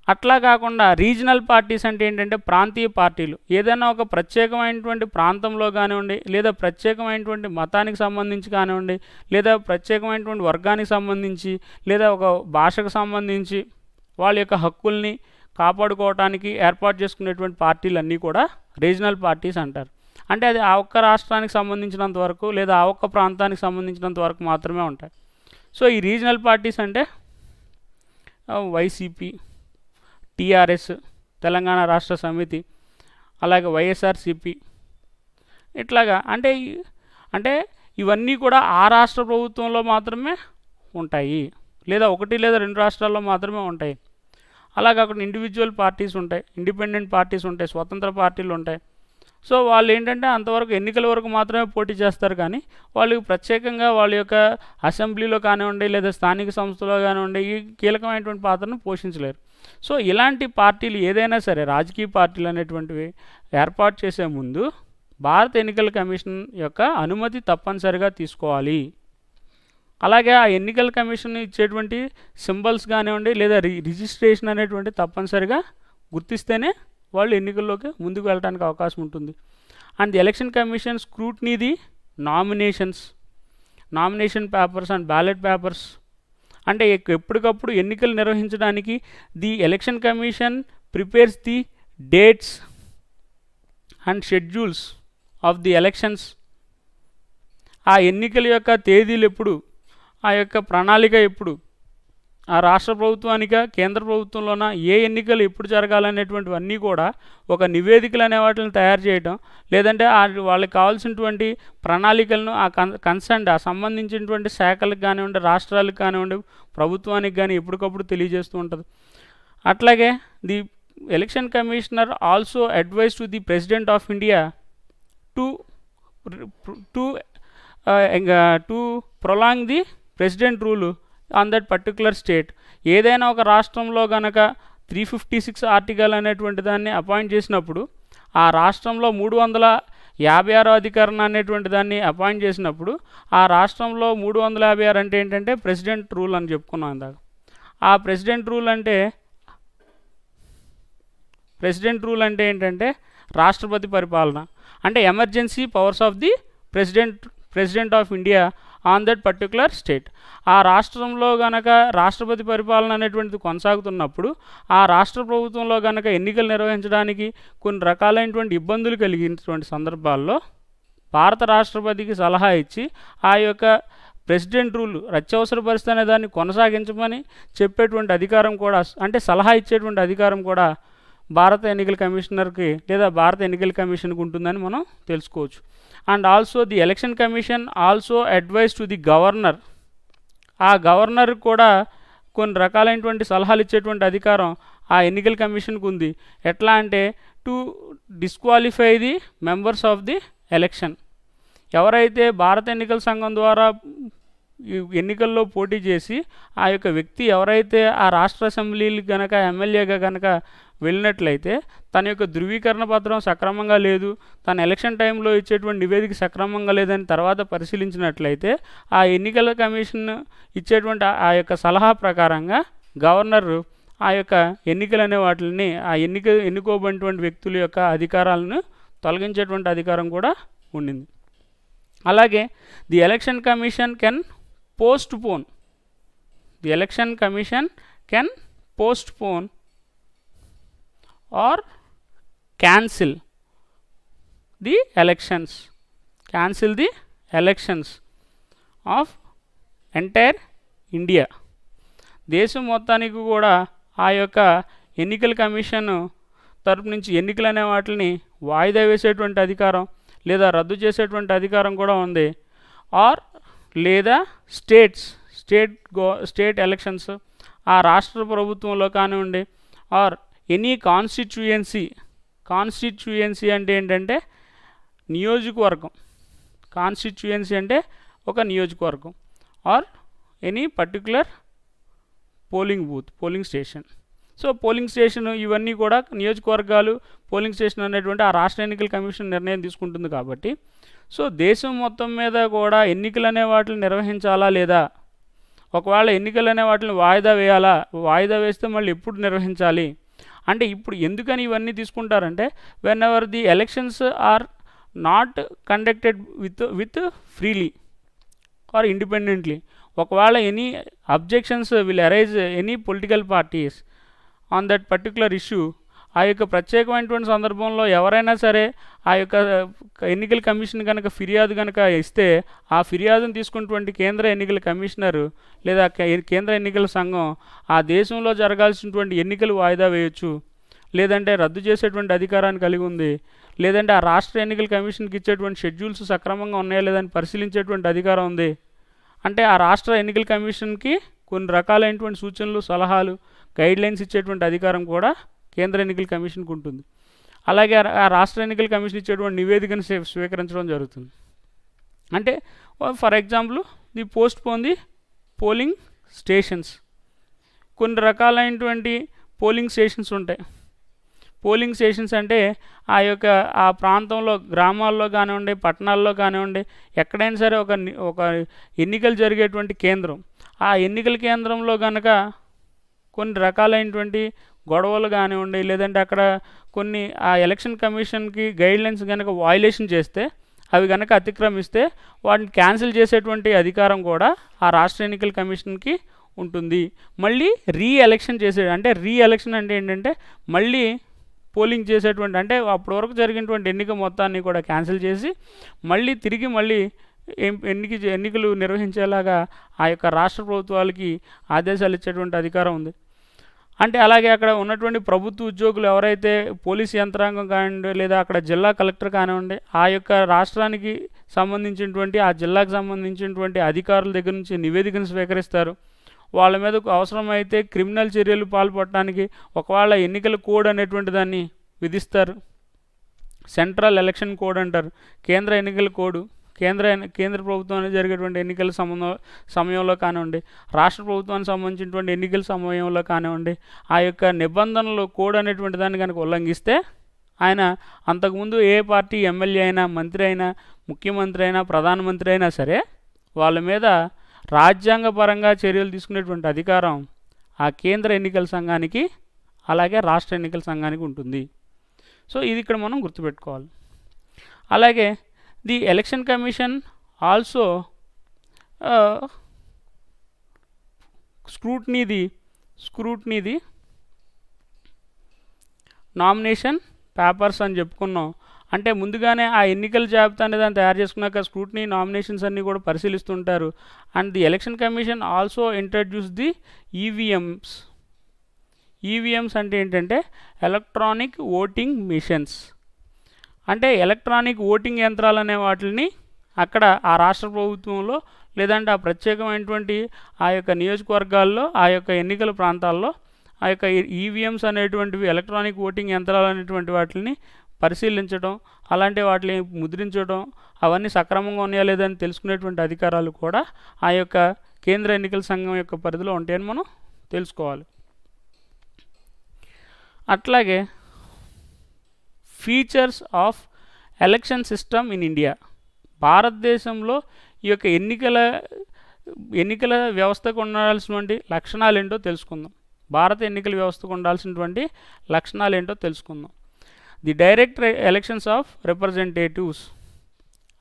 అట్లా కాకుండా రీజనల్ పార్టీస్ అంటే ఏంటంటే ప్రాంతీయ పార్టీలు. ఏదైనా ఒక ప్రత్యేకమైనటువంటి ప్రాంతంలో కానివ్వండి, లేదా ప్రత్యేకమైనటువంటి మతానికి సంబంధించి కానివ్వండి, లేదా ప్రత్యేకమైనటువంటి వర్గానికి సంబంధించి, లేదా ఒక భాషకు సంబంధించి వాళ్ళ యొక్క హక్కుల్ని కాపాడుకోవడానికి ఏర్పాటు చేసుకునేటువంటి పార్టీలన్నీ కూడా రీజనల్ పార్టీస్ అంటారు. అంటే అది ఆ ఒక్క రాష్ట్రానికి సంబంధించినంత వరకు, లేదా ఆ ఒక్క ప్రాంతానికి సంబంధించినంత వరకు మాత్రమే ఉంటాయి. సో ఈ రీజనల్ పార్టీస్ అంటే వైసీపీ, టీఆర్ఎస్, తెలంగాణ రాష్ట్ర సమితి, అలాగే వైఎస్ఆర్సిపి, ఇట్లాగా అంటే ఇవన్నీ కూడా ఆ రాష్ట్ర ప్రభుత్వంలో మాత్రమే ఉంటాయి, లేదా 1 లేదా 2 రాష్ట్రాల్లో మాత్రమే ఉంటాయి. అలా కాకుండా ఇండివిజువల్ పార్టీస్ ఉంటాయి, ఇండిపెండెంట్ పార్టీస్ ఉంటాయి, స్వతంత్ర పార్టీలు ఉంటాయి. సో వాళ్ళు ఏంటంటే అంతవరకు ఎన్నికల వరకు మాత్రమే పోటీ చేస్తారు, కానీ వాళ్ళు ప్రత్యేకంగా వాళ్ళ యొక్క అసెంబ్లీలో కానివ్వండి, లేదా స్థానిక సంస్థలో కానివ్వండి ఈ కీలకమైనటువంటి పాత్రను పోషించలేరు. సో ఇలాంటి పార్టీలు ఏదైనా సరే, రాజకీయ పార్టీలు అనేటువంటివి ఏర్పాటు చేసే ముందు భారత ఎన్నికల కమిషన్ యొక్క అనుమతి తప్పనిసరిగా తీసుకోవాలి. అలాగే ఆ ఎన్నికల కమిషన్ ఇచ్చేటువంటి సింబల్స్ కానివ్వండి, లేదా రిజిస్ట్రేషన్ అనేటువంటి తప్పనిసరిగా గుర్తిస్తేనే వాళ్ళు ఎన్నికల్లోకి ముందుకు వెళ్ళడానికి అవకాశం ఉంటుంది. And the election commission scrutiny the nomination papers and ballot papers. అంటే ఎప్పటికప్పుడు ఎన్నికలు నిర్వహించడానికి the election commission prepares the dates and schedules of the elections. ఆ ఎన్నికల యొక్క తేదీలు ఎప్పుడు, ఆ యొక్క ప్రణాళిక ఎప్పుడు, ఆ రాష్ట్ర ప్రభుత్వానిక కేంద్ర ప్రభుత్వంలోన ఏ ఎన్నికలు ఎప్పుడు జరగాలనేటువంటివన్నీ కూడా ఒక నివేదికలు అనే వాటిని తయారు చేయడం, లేదంటే వాళ్ళకి కావాల్సినటువంటి ప్రణాళికలను ఆ ఆ సంబంధించినటువంటి శాఖలకు కానివ్వండి, రాష్ట్రాలకు కానివ్వండి, ప్రభుత్వానికి కానీ ఎప్పటికప్పుడు తెలియజేస్తూ ఉంటుంది. అట్లాగే the election commissioner also advise to the president of India to prolong the president rule on that particular state. ఏదైనా ఒక రాష్ట్రంలో గనక 356 ఆర్టికల్ అనేటువంటి దాన్ని అపాయింట్ చేసినప్పుడు, ఆ రాష్ట్రంలో 356 అధికరణ అనేటువంటి దాన్ని అపాయింట్ చేసినప్పుడు, ఆ రాష్ట్రంలో 356 అంటే ఏంటంటే ప్రెసిడెంట్ రూల్ అని చెప్పుకున్నాం ఇందాక. ఆ ప్రెసిడెంట్ రూల్ అంటే ఏంటంటే రాష్ట్రపతి పరిపాలన, అంటే emergency powers of the president of India on that particular state. ఆ రాష్ట్రంలో గనక రాష్ట్రపతి పరిపాలన అనేటువంటిది కొనసాగుతున్నప్పుడు, ఆ రాష్ట్ర ప్రభుత్వంలో గనక ఎన్నికలు నిర్వహించడానికి కొన్ని రకాలైనటువంటి ఇబ్బందులు కలిగినటువంటి సందర్భాల్లో భారత రాష్ట్రపతికి సలహా ఇచ్చి ఆ యొక్క ప్రెసిడెంట్ రూల్, అత్యవసర పరిస్థితి అనే దాన్ని కొనసాగించమని చెప్పేటువంటి అధికారం కూడా, అంటే సలహా ఇచ్చేటువంటి అధికారం కూడా భారత ఎన్నికల కమిషనర్కి లేదా భారత ఎన్నికల కమిషన్కి ఉంటుందని మనం తెలుసుకోవచ్చు. And also the election commission also advise to the governor. ఆ గవర్నర్ కూడా కొన్ని రకాలైనటువంటి సలహాలు ఇచ్చేటువంటి అధికారం ఆ ఎన్నికల కమిషన్కి ఉంది. ఎట్లా అంటే to disqualify the members of the election. ఎవరైతే భారత ఎన్నికల సంఘం ద్వారా ఎన్నికల్లో పోటీ చేసి ఆ యొక్క వ్యక్తి ఎవరైతే ఆ రాష్ట్ర అసెంబ్లీలు కనుక ఎమ్మెల్యేగా కనుక వెళ్ళినట్లయితే తన యొక్క ధృవీకరణ పత్రం సక్రమంగా లేదు, తన ఎలక్షన్ టైంలో ఇచ్చేటువంటి నివేదిక సక్రమంగా లేదని తర్వాత పరిశీలించినట్లయితే ఆ ఎన్నికల కమిషన్ ఇచ్చేటువంటి ఆ యొక్క సలహా ప్రకారంగా గవర్నర్ ఆ యొక్క ఎన్నికలు అనే వాటిని ఎన్నుకోబడినటువంటి వ్యక్తుల యొక్క అధికారాలను తొలగించేటువంటి అధికారం కూడా ఉండింది. అలాగే the election commission can postpone or cancel the elections of entire India. దేశం మొత్తానికి కూడా ఆ యొక్క ఎన్నికల కమిషన్ తరపు నుంచి ఎన్నికలు అనే వాటిని వాయిదా వేసేటువంటి అధికారం లేదా రద్దు చేసేటువంటి అధికారం కూడా ఉంది. ఆర్ లేదా స్టేట్ ఎలక్షన్స్ ఆ రాష్ట్ర ప్రభుత్వంలో కానివ్వండి, ఆర్ ఎనీ కాన్స్టిట్యుయెన్సీ అంటే ఏంటంటే నియోజకవర్గం. కాన్స్టిట్యుయెన్సీ అంటే ఒక నియోజకవర్గం. Or any particular polling station. So polling station ఇవన్నీ కూడా నియోజకవర్గాలు, పోలింగ్ స్టేషన్ అనేటువంటి ఆ రాష్ట్ర ఎన్నికల కమిషన్ నిర్ణయం తీసుకుంటుంది. కాబట్టి సో దేశం మొత్తం మీద కూడా ఎన్నికలు అనే వాటిని నిర్వహించాలా లేదా, ఒకవేళ ఎన్నికలు అనే వాటిని వాయిదా వేస్తే మళ్ళీ ఎప్పుడు నిర్వహించాలి అంటే, ఇప్పుడు ఎందుకని ఇవన్నీ తీసుకుంటారంటే whenever the elections are not conducted with freely or independently, ఒకవేళ any objections will arise any political parties on that particular issue, ఆ యొక్క ప్రత్యేకమైనటువంటి సందర్భంలో ఎవరైనా సరే ఆ యొక్క ఎన్నికల కమిషన్ కనుక ఫిర్యాదు కనుక ఇస్తే ఆ ఫిర్యాదును తీసుకున్నటువంటి కేంద్ర ఎన్నికల కమిషనరు లేదా కేంద్ర ఎన్నికల సంఘం ఆ దేశంలో జరగాల్సినటువంటి ఎన్నికలు వాయిదా వేయొచ్చు, లేదంటే రద్దు చేసేటువంటి అధికారాన్ని కలిగి ఉంది, లేదంటే ఆ రాష్ట్ర ఎన్నికల కమిషన్కి ఇచ్చేటువంటి షెడ్యూల్స్ సక్రమంగా ఉన్నాయా లేదని పరిశీలించేటువంటి అధికారం ఉంది. అంటే ఆ రాష్ట్ర ఎన్నికల కమిషన్కి కొన్ని రకాలైనటువంటి సూచనలు, సలహాలు, గైడ్లైన్స్ ఇచ్చేటువంటి అధికారం కూడా కేంద్ర ఎన్నికల కమిషన్కి ఉంటుంది. అలాగే ఆ రాష్ట్ర ఎన్నికల కమిషన్ ఇచ్చేటువంటి నివేదికను స్వీకరించడం జరుగుతుంది. అంటే for example the postpone the polling stations. కొన్ని రకాలైనటువంటి పోలింగ్ స్టేషన్స్ ఉంటాయి. పోలింగ్ స్టేషన్స్ అంటే ఆ యొక్క ఆ ప్రాంతంలో, గ్రామాల్లో కానివ్వండి, పట్టణాల్లో కానివ్వండి, ఎక్కడైనా సరే ఒక ఎన్నికలు జరిగేటువంటి కేంద్రం. ఆ ఎన్నికల కేంద్రంలో కనుక కొన్ని రకాలైనటువంటి గొడవలు కానివ్వండి, లేదంటే అక్కడ కొన్ని ఆ ఎలక్షన్ కమిషన్కి గైడ్లైన్స్ కనుక వయలేషన్ చేస్తే, అవి కనుక అతిక్రమిస్తే వాటిని క్యాన్సిల్ చేసేటువంటి అధికారం కూడా ఆ రాష్ట్ర ఎన్నికల కమిషన్కి ఉంటుంది. మళ్ళీ రీ ఎలక్షన్ అంటే ఏంటంటే మళ్ళీ పోలింగ్ చేసేటువంటి, అంటే అప్పటి వరకు జరిగినటువంటి ఎన్నిక మొత్తాన్ని కూడా క్యాన్సిల్ చేసి తిరిగి ఎన్నికలు నిర్వహించేలాగా ఆ యొక్క రాష్ట్ర ప్రభుత్వాలకి ఆదేశాలు ఇచ్చేటువంటి అధికారం ఉంది. అంటే అలాగే అక్కడ ఉన్నటువంటి ప్రభుత్వ ఉద్యోగులు ఎవరైతే పోలీస్ యంత్రాంగం కానివ్వండి, లేదా అక్కడ జిల్లా కలెక్టర్ కానివ్వండి, ఆ యొక్క రాష్ట్రానికి సంబంధించినటువంటి, ఆ జిల్లాకు సంబంధించినటువంటి అధికారుల దగ్గర నుంచి నివేదికను స్వీకరిస్తారు. వాళ్ళ మీద అవసరమైతే క్రిమినల్ చర్యలు పాల్పడటానికి ఒకవేళ ఎన్నికల కోడ్ అనేటువంటి దాన్ని విధిస్తారు. సెంట్రల్ ఎలక్షన్ కోడ్ అంటారు, కేంద్ర ఎన్నికల కోడ్, కేంద్ర ప్రభుత్వానికి జరిగేటువంటి ఎన్నికల సమయంలో కానివ్వండి, రాష్ట్ర ప్రభుత్వానికి సంబంధించినటువంటి ఎన్నికల సమయంలో కానివ్వండి, ఆ యొక్క నిబంధనలు కోడ్ అనేటువంటి దాన్ని కనుక ఉల్లంఘిస్తే ఆయన అంతకుముందు ఏ పార్టీ ఎమ్మెల్యే అయినా, మంత్రి అయినా, ముఖ్యమంత్రి అయినా, ప్రధానమంత్రి అయినా సరే వాళ్ళ మీద రాజ్యాంగపరంగా చర్యలు తీసుకునేటువంటి అధికారం ఆ కేంద్ర ఎన్నికల సంఘానికి అలాగే రాష్ట్ర ఎన్నికల సంఘానికి ఉంటుంది. సో ఇది ఇక్కడ మనం గుర్తుపెట్టుకోవాలి. అలాగే the election commission also scrutiny the nomination papers అని చెప్పుకున్నాం. అంటే ముందుగానే ఆ ఎన్నికల జాబితా అనేది దాన్ని తయారు చేసుకున్నాక స్క్రూట్నీ నామినేషన్స్ అన్నీ కూడా పరిశీలిస్తుంటారు. And the election commission also introduce the EVMs అంటే ఏంటంటే ఎలక్ట్రానిక్ ఓటింగ్ మిషన్స్. అంటే ఎలక్ట్రానిక్ ఓటింగ్ యంత్రాలు అనే వాటిని అక్కడ ఆ రాష్ట్ర ప్రభుత్వంలో లేదంటే ఆ ప్రత్యేకమైనటువంటి ఆ యొక్క నియోజకవర్గాల్లో ఆ యొక్క ఎన్నికల ప్రాంతాల్లో ఆ యొక్క ఈవీఎంస్ అనేటువంటివి ఎలక్ట్రానిక్ ఓటింగ్ యంత్రాలు అనేటువంటి వాటిని పరిశీలించడం, అలాంటి వాటిని ముద్రించడం, అవన్నీ సక్రమంగా ఉన్నాయా లేదని తెలుసుకునేటువంటి అధికారాలు కూడా ఆ యొక్క కేంద్ర ఎన్నికల సంఘం యొక్క పరిధిలో ఉంటాయని మనం తెలుసుకోవాలి. అట్లాగే features of election system in India. భారతదేశంలో ఈ యొక్క ఎన్నికల వ్యవస్థకు ఉండాల్సినటువంటి లక్షణాలు ఏంటో తెలుసుకుందాం. భారత ఎన్నికల వ్యవస్థకు ఉండాల్సినటువంటి లక్షణాలు ఏంటో తెలుసుకుందాం. The direct elections of representatives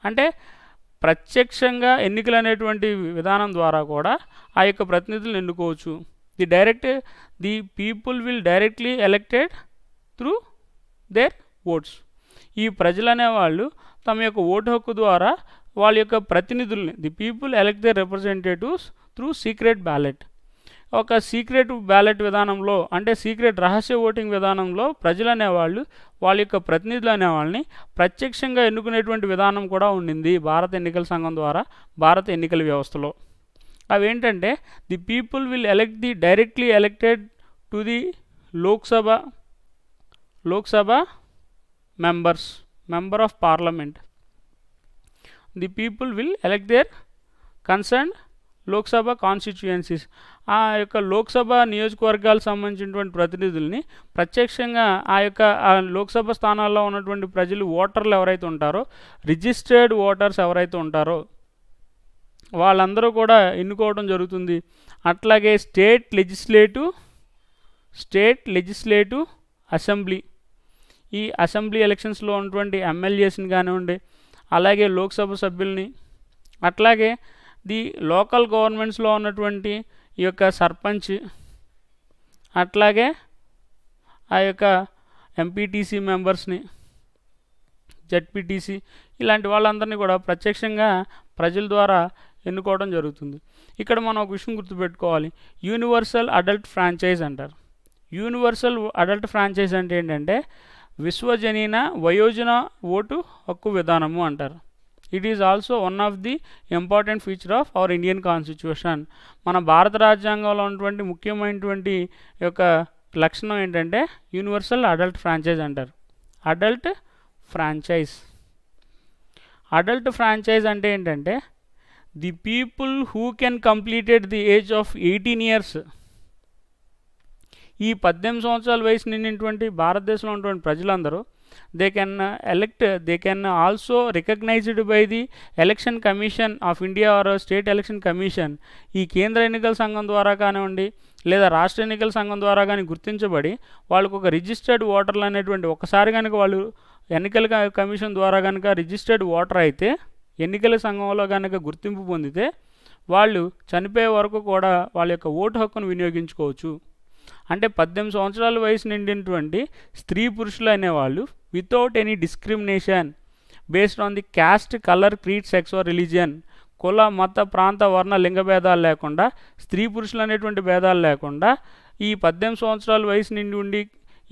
అంటే ప్రత్యక్షంగా ఎన్నికలు అనేటువంటి విధానం ద్వారా కూడా ఆ యొక్క ప్రతినిధులను ఎన్నుకోవచ్చు. The people will directly elected through their votes. ఈ ప్రజలు అనేవాళ్ళు తమ యొక్క ఓటు హక్కు ద్వారా వాళ్ళ యొక్క ప్రతినిధుల్ని the people elect their representatives through secret ballot. ఒక సీక్రెట్ బ్యాలెట్ విధానంలో అంటే సీక్రెట్ రహస్య ఓటింగ్ విధానంలో ప్రజలు అనేవాళ్ళు వాళ్ళ యొక్క ప్రతినిధులు అనేవాళ్ళని ప్రత్యక్షంగా ఎన్నుకునేటువంటి విధానం కూడా ఉండింది భారత ఎన్నికల సంఘం ద్వారా భారత ఎన్నికల వ్యవస్థలో. అవేంటంటే the people will elect the directly elected to the Lok Sabha member of parliament. The people will elect their concerned Lok Sabha constituencies. ఆ యొక్క లోక్సభ నియోజకవర్గాలకు సంబంధించినటువంటి ప్రతినిధుల్ని ప్రత్యక్షంగా ఆ యొక్క లోక్సభ స్థానాల్లో ఉన్నటువంటి ప్రజలు ఓటర్లు ఎవరైతే ఉంటారో, రిజిస్టర్డ్ ఓటర్స్ ఎవరైతే ఉంటారో వాళ్ళందరూ కూడా ఎన్నుకోవడం జరుగుతుంది. అట్లాగే స్టేట్ లెజిస్లేటివ్ అసెంబ్లీ, ఈ అసెంబ్లీ ఎలక్షన్స్లో ఉన్నటువంటి ఎమ్మెల్యేస్ని కానివ్వండి, అలాగే లోక్సభ సభ్యుల్ని, అట్లాగే ది లోకల్ గవర్నమెంట్స్లో ఉన్నటువంటి ఈ యొక్క సర్పంచ్, అట్లాగే ఆ యొక్క ఎంపీటీసీ మెంబర్స్ని, జడ్పీటీసీ ఇలాంటి వాళ్ళందరినీ కూడా ప్రత్యక్షంగా ప్రజల ద్వారా ఎన్నుకోవడం జరుగుతుంది. ఇక్కడ మనం ఒక విషయం గుర్తుపెట్టుకోవాలి, యూనివర్సల్ అడల్ట్ ఫ్రాంచైజ్ అంటారు. యూనివర్సల్ అడల్ట్ ఫ్రాంచైజ్ అంటే ఏంటంటే విశ్వజనీన వయోజన ఓటు హక్కు విధానము అంటారు. It is also one of the important feature of our Indian constitution. మన భారత రాజ్యాంగంలో ఉన్నటువంటి ముఖ్యమైనటువంటి యొక్క లక్షణం ఏంటంటే యూనివర్సల్ అడల్ట్ ఫ్రాంచైజ్ అంటారు. అడల్ట్ ఫ్రాంచైజ్ అంటే ఏంటంటే the people who can completed the age of 18 years, ఈ 18 సంవత్సరాల వయసు నిండినటువంటి భారతదేశంలో ఉన్నటువంటి ప్రజలందరూ they can also recognised by the election commission of India or state election commission. ఈ కేంద్ర ఎన్నికల సంఘం ద్వారా కానివ్వండి లేదా రాష్ట్ర ఎన్నికల సంఘం ద్వారా కానీ గుర్తించబడి వాళ్ళకు ఒక రిజిస్టర్డ్ ఓటర్లు అనేటువంటి ఒకసారి కనుక వాళ్ళు ఎన్నికల కమిషన్ ద్వారా కనుక రిజిస్టర్డ్ ఓటర్ అయితే ఎన్నికల సంఘంలో కనుక గుర్తింపు పొందితే వాళ్ళు చనిపోయే వరకు కూడా వాళ్ళ యొక్క ఓటు హక్కును వినియోగించుకోవచ్చు. అంటే 18 సంవత్సరాల వయసు నిండినటువంటి స్త్రీ పురుషులు అనేవాళ్ళు without any discrimination based on the caste, colour, creed, sex are religion, కుల, మత, ప్రాంత, వర్ణ, లింగ భేదాలు లేకుండా, స్త్రీ పురుషులు అనేటువంటి భేదాలు లేకుండా ఈ 18 సంవత్సరాల వయసు నిండి ఉండి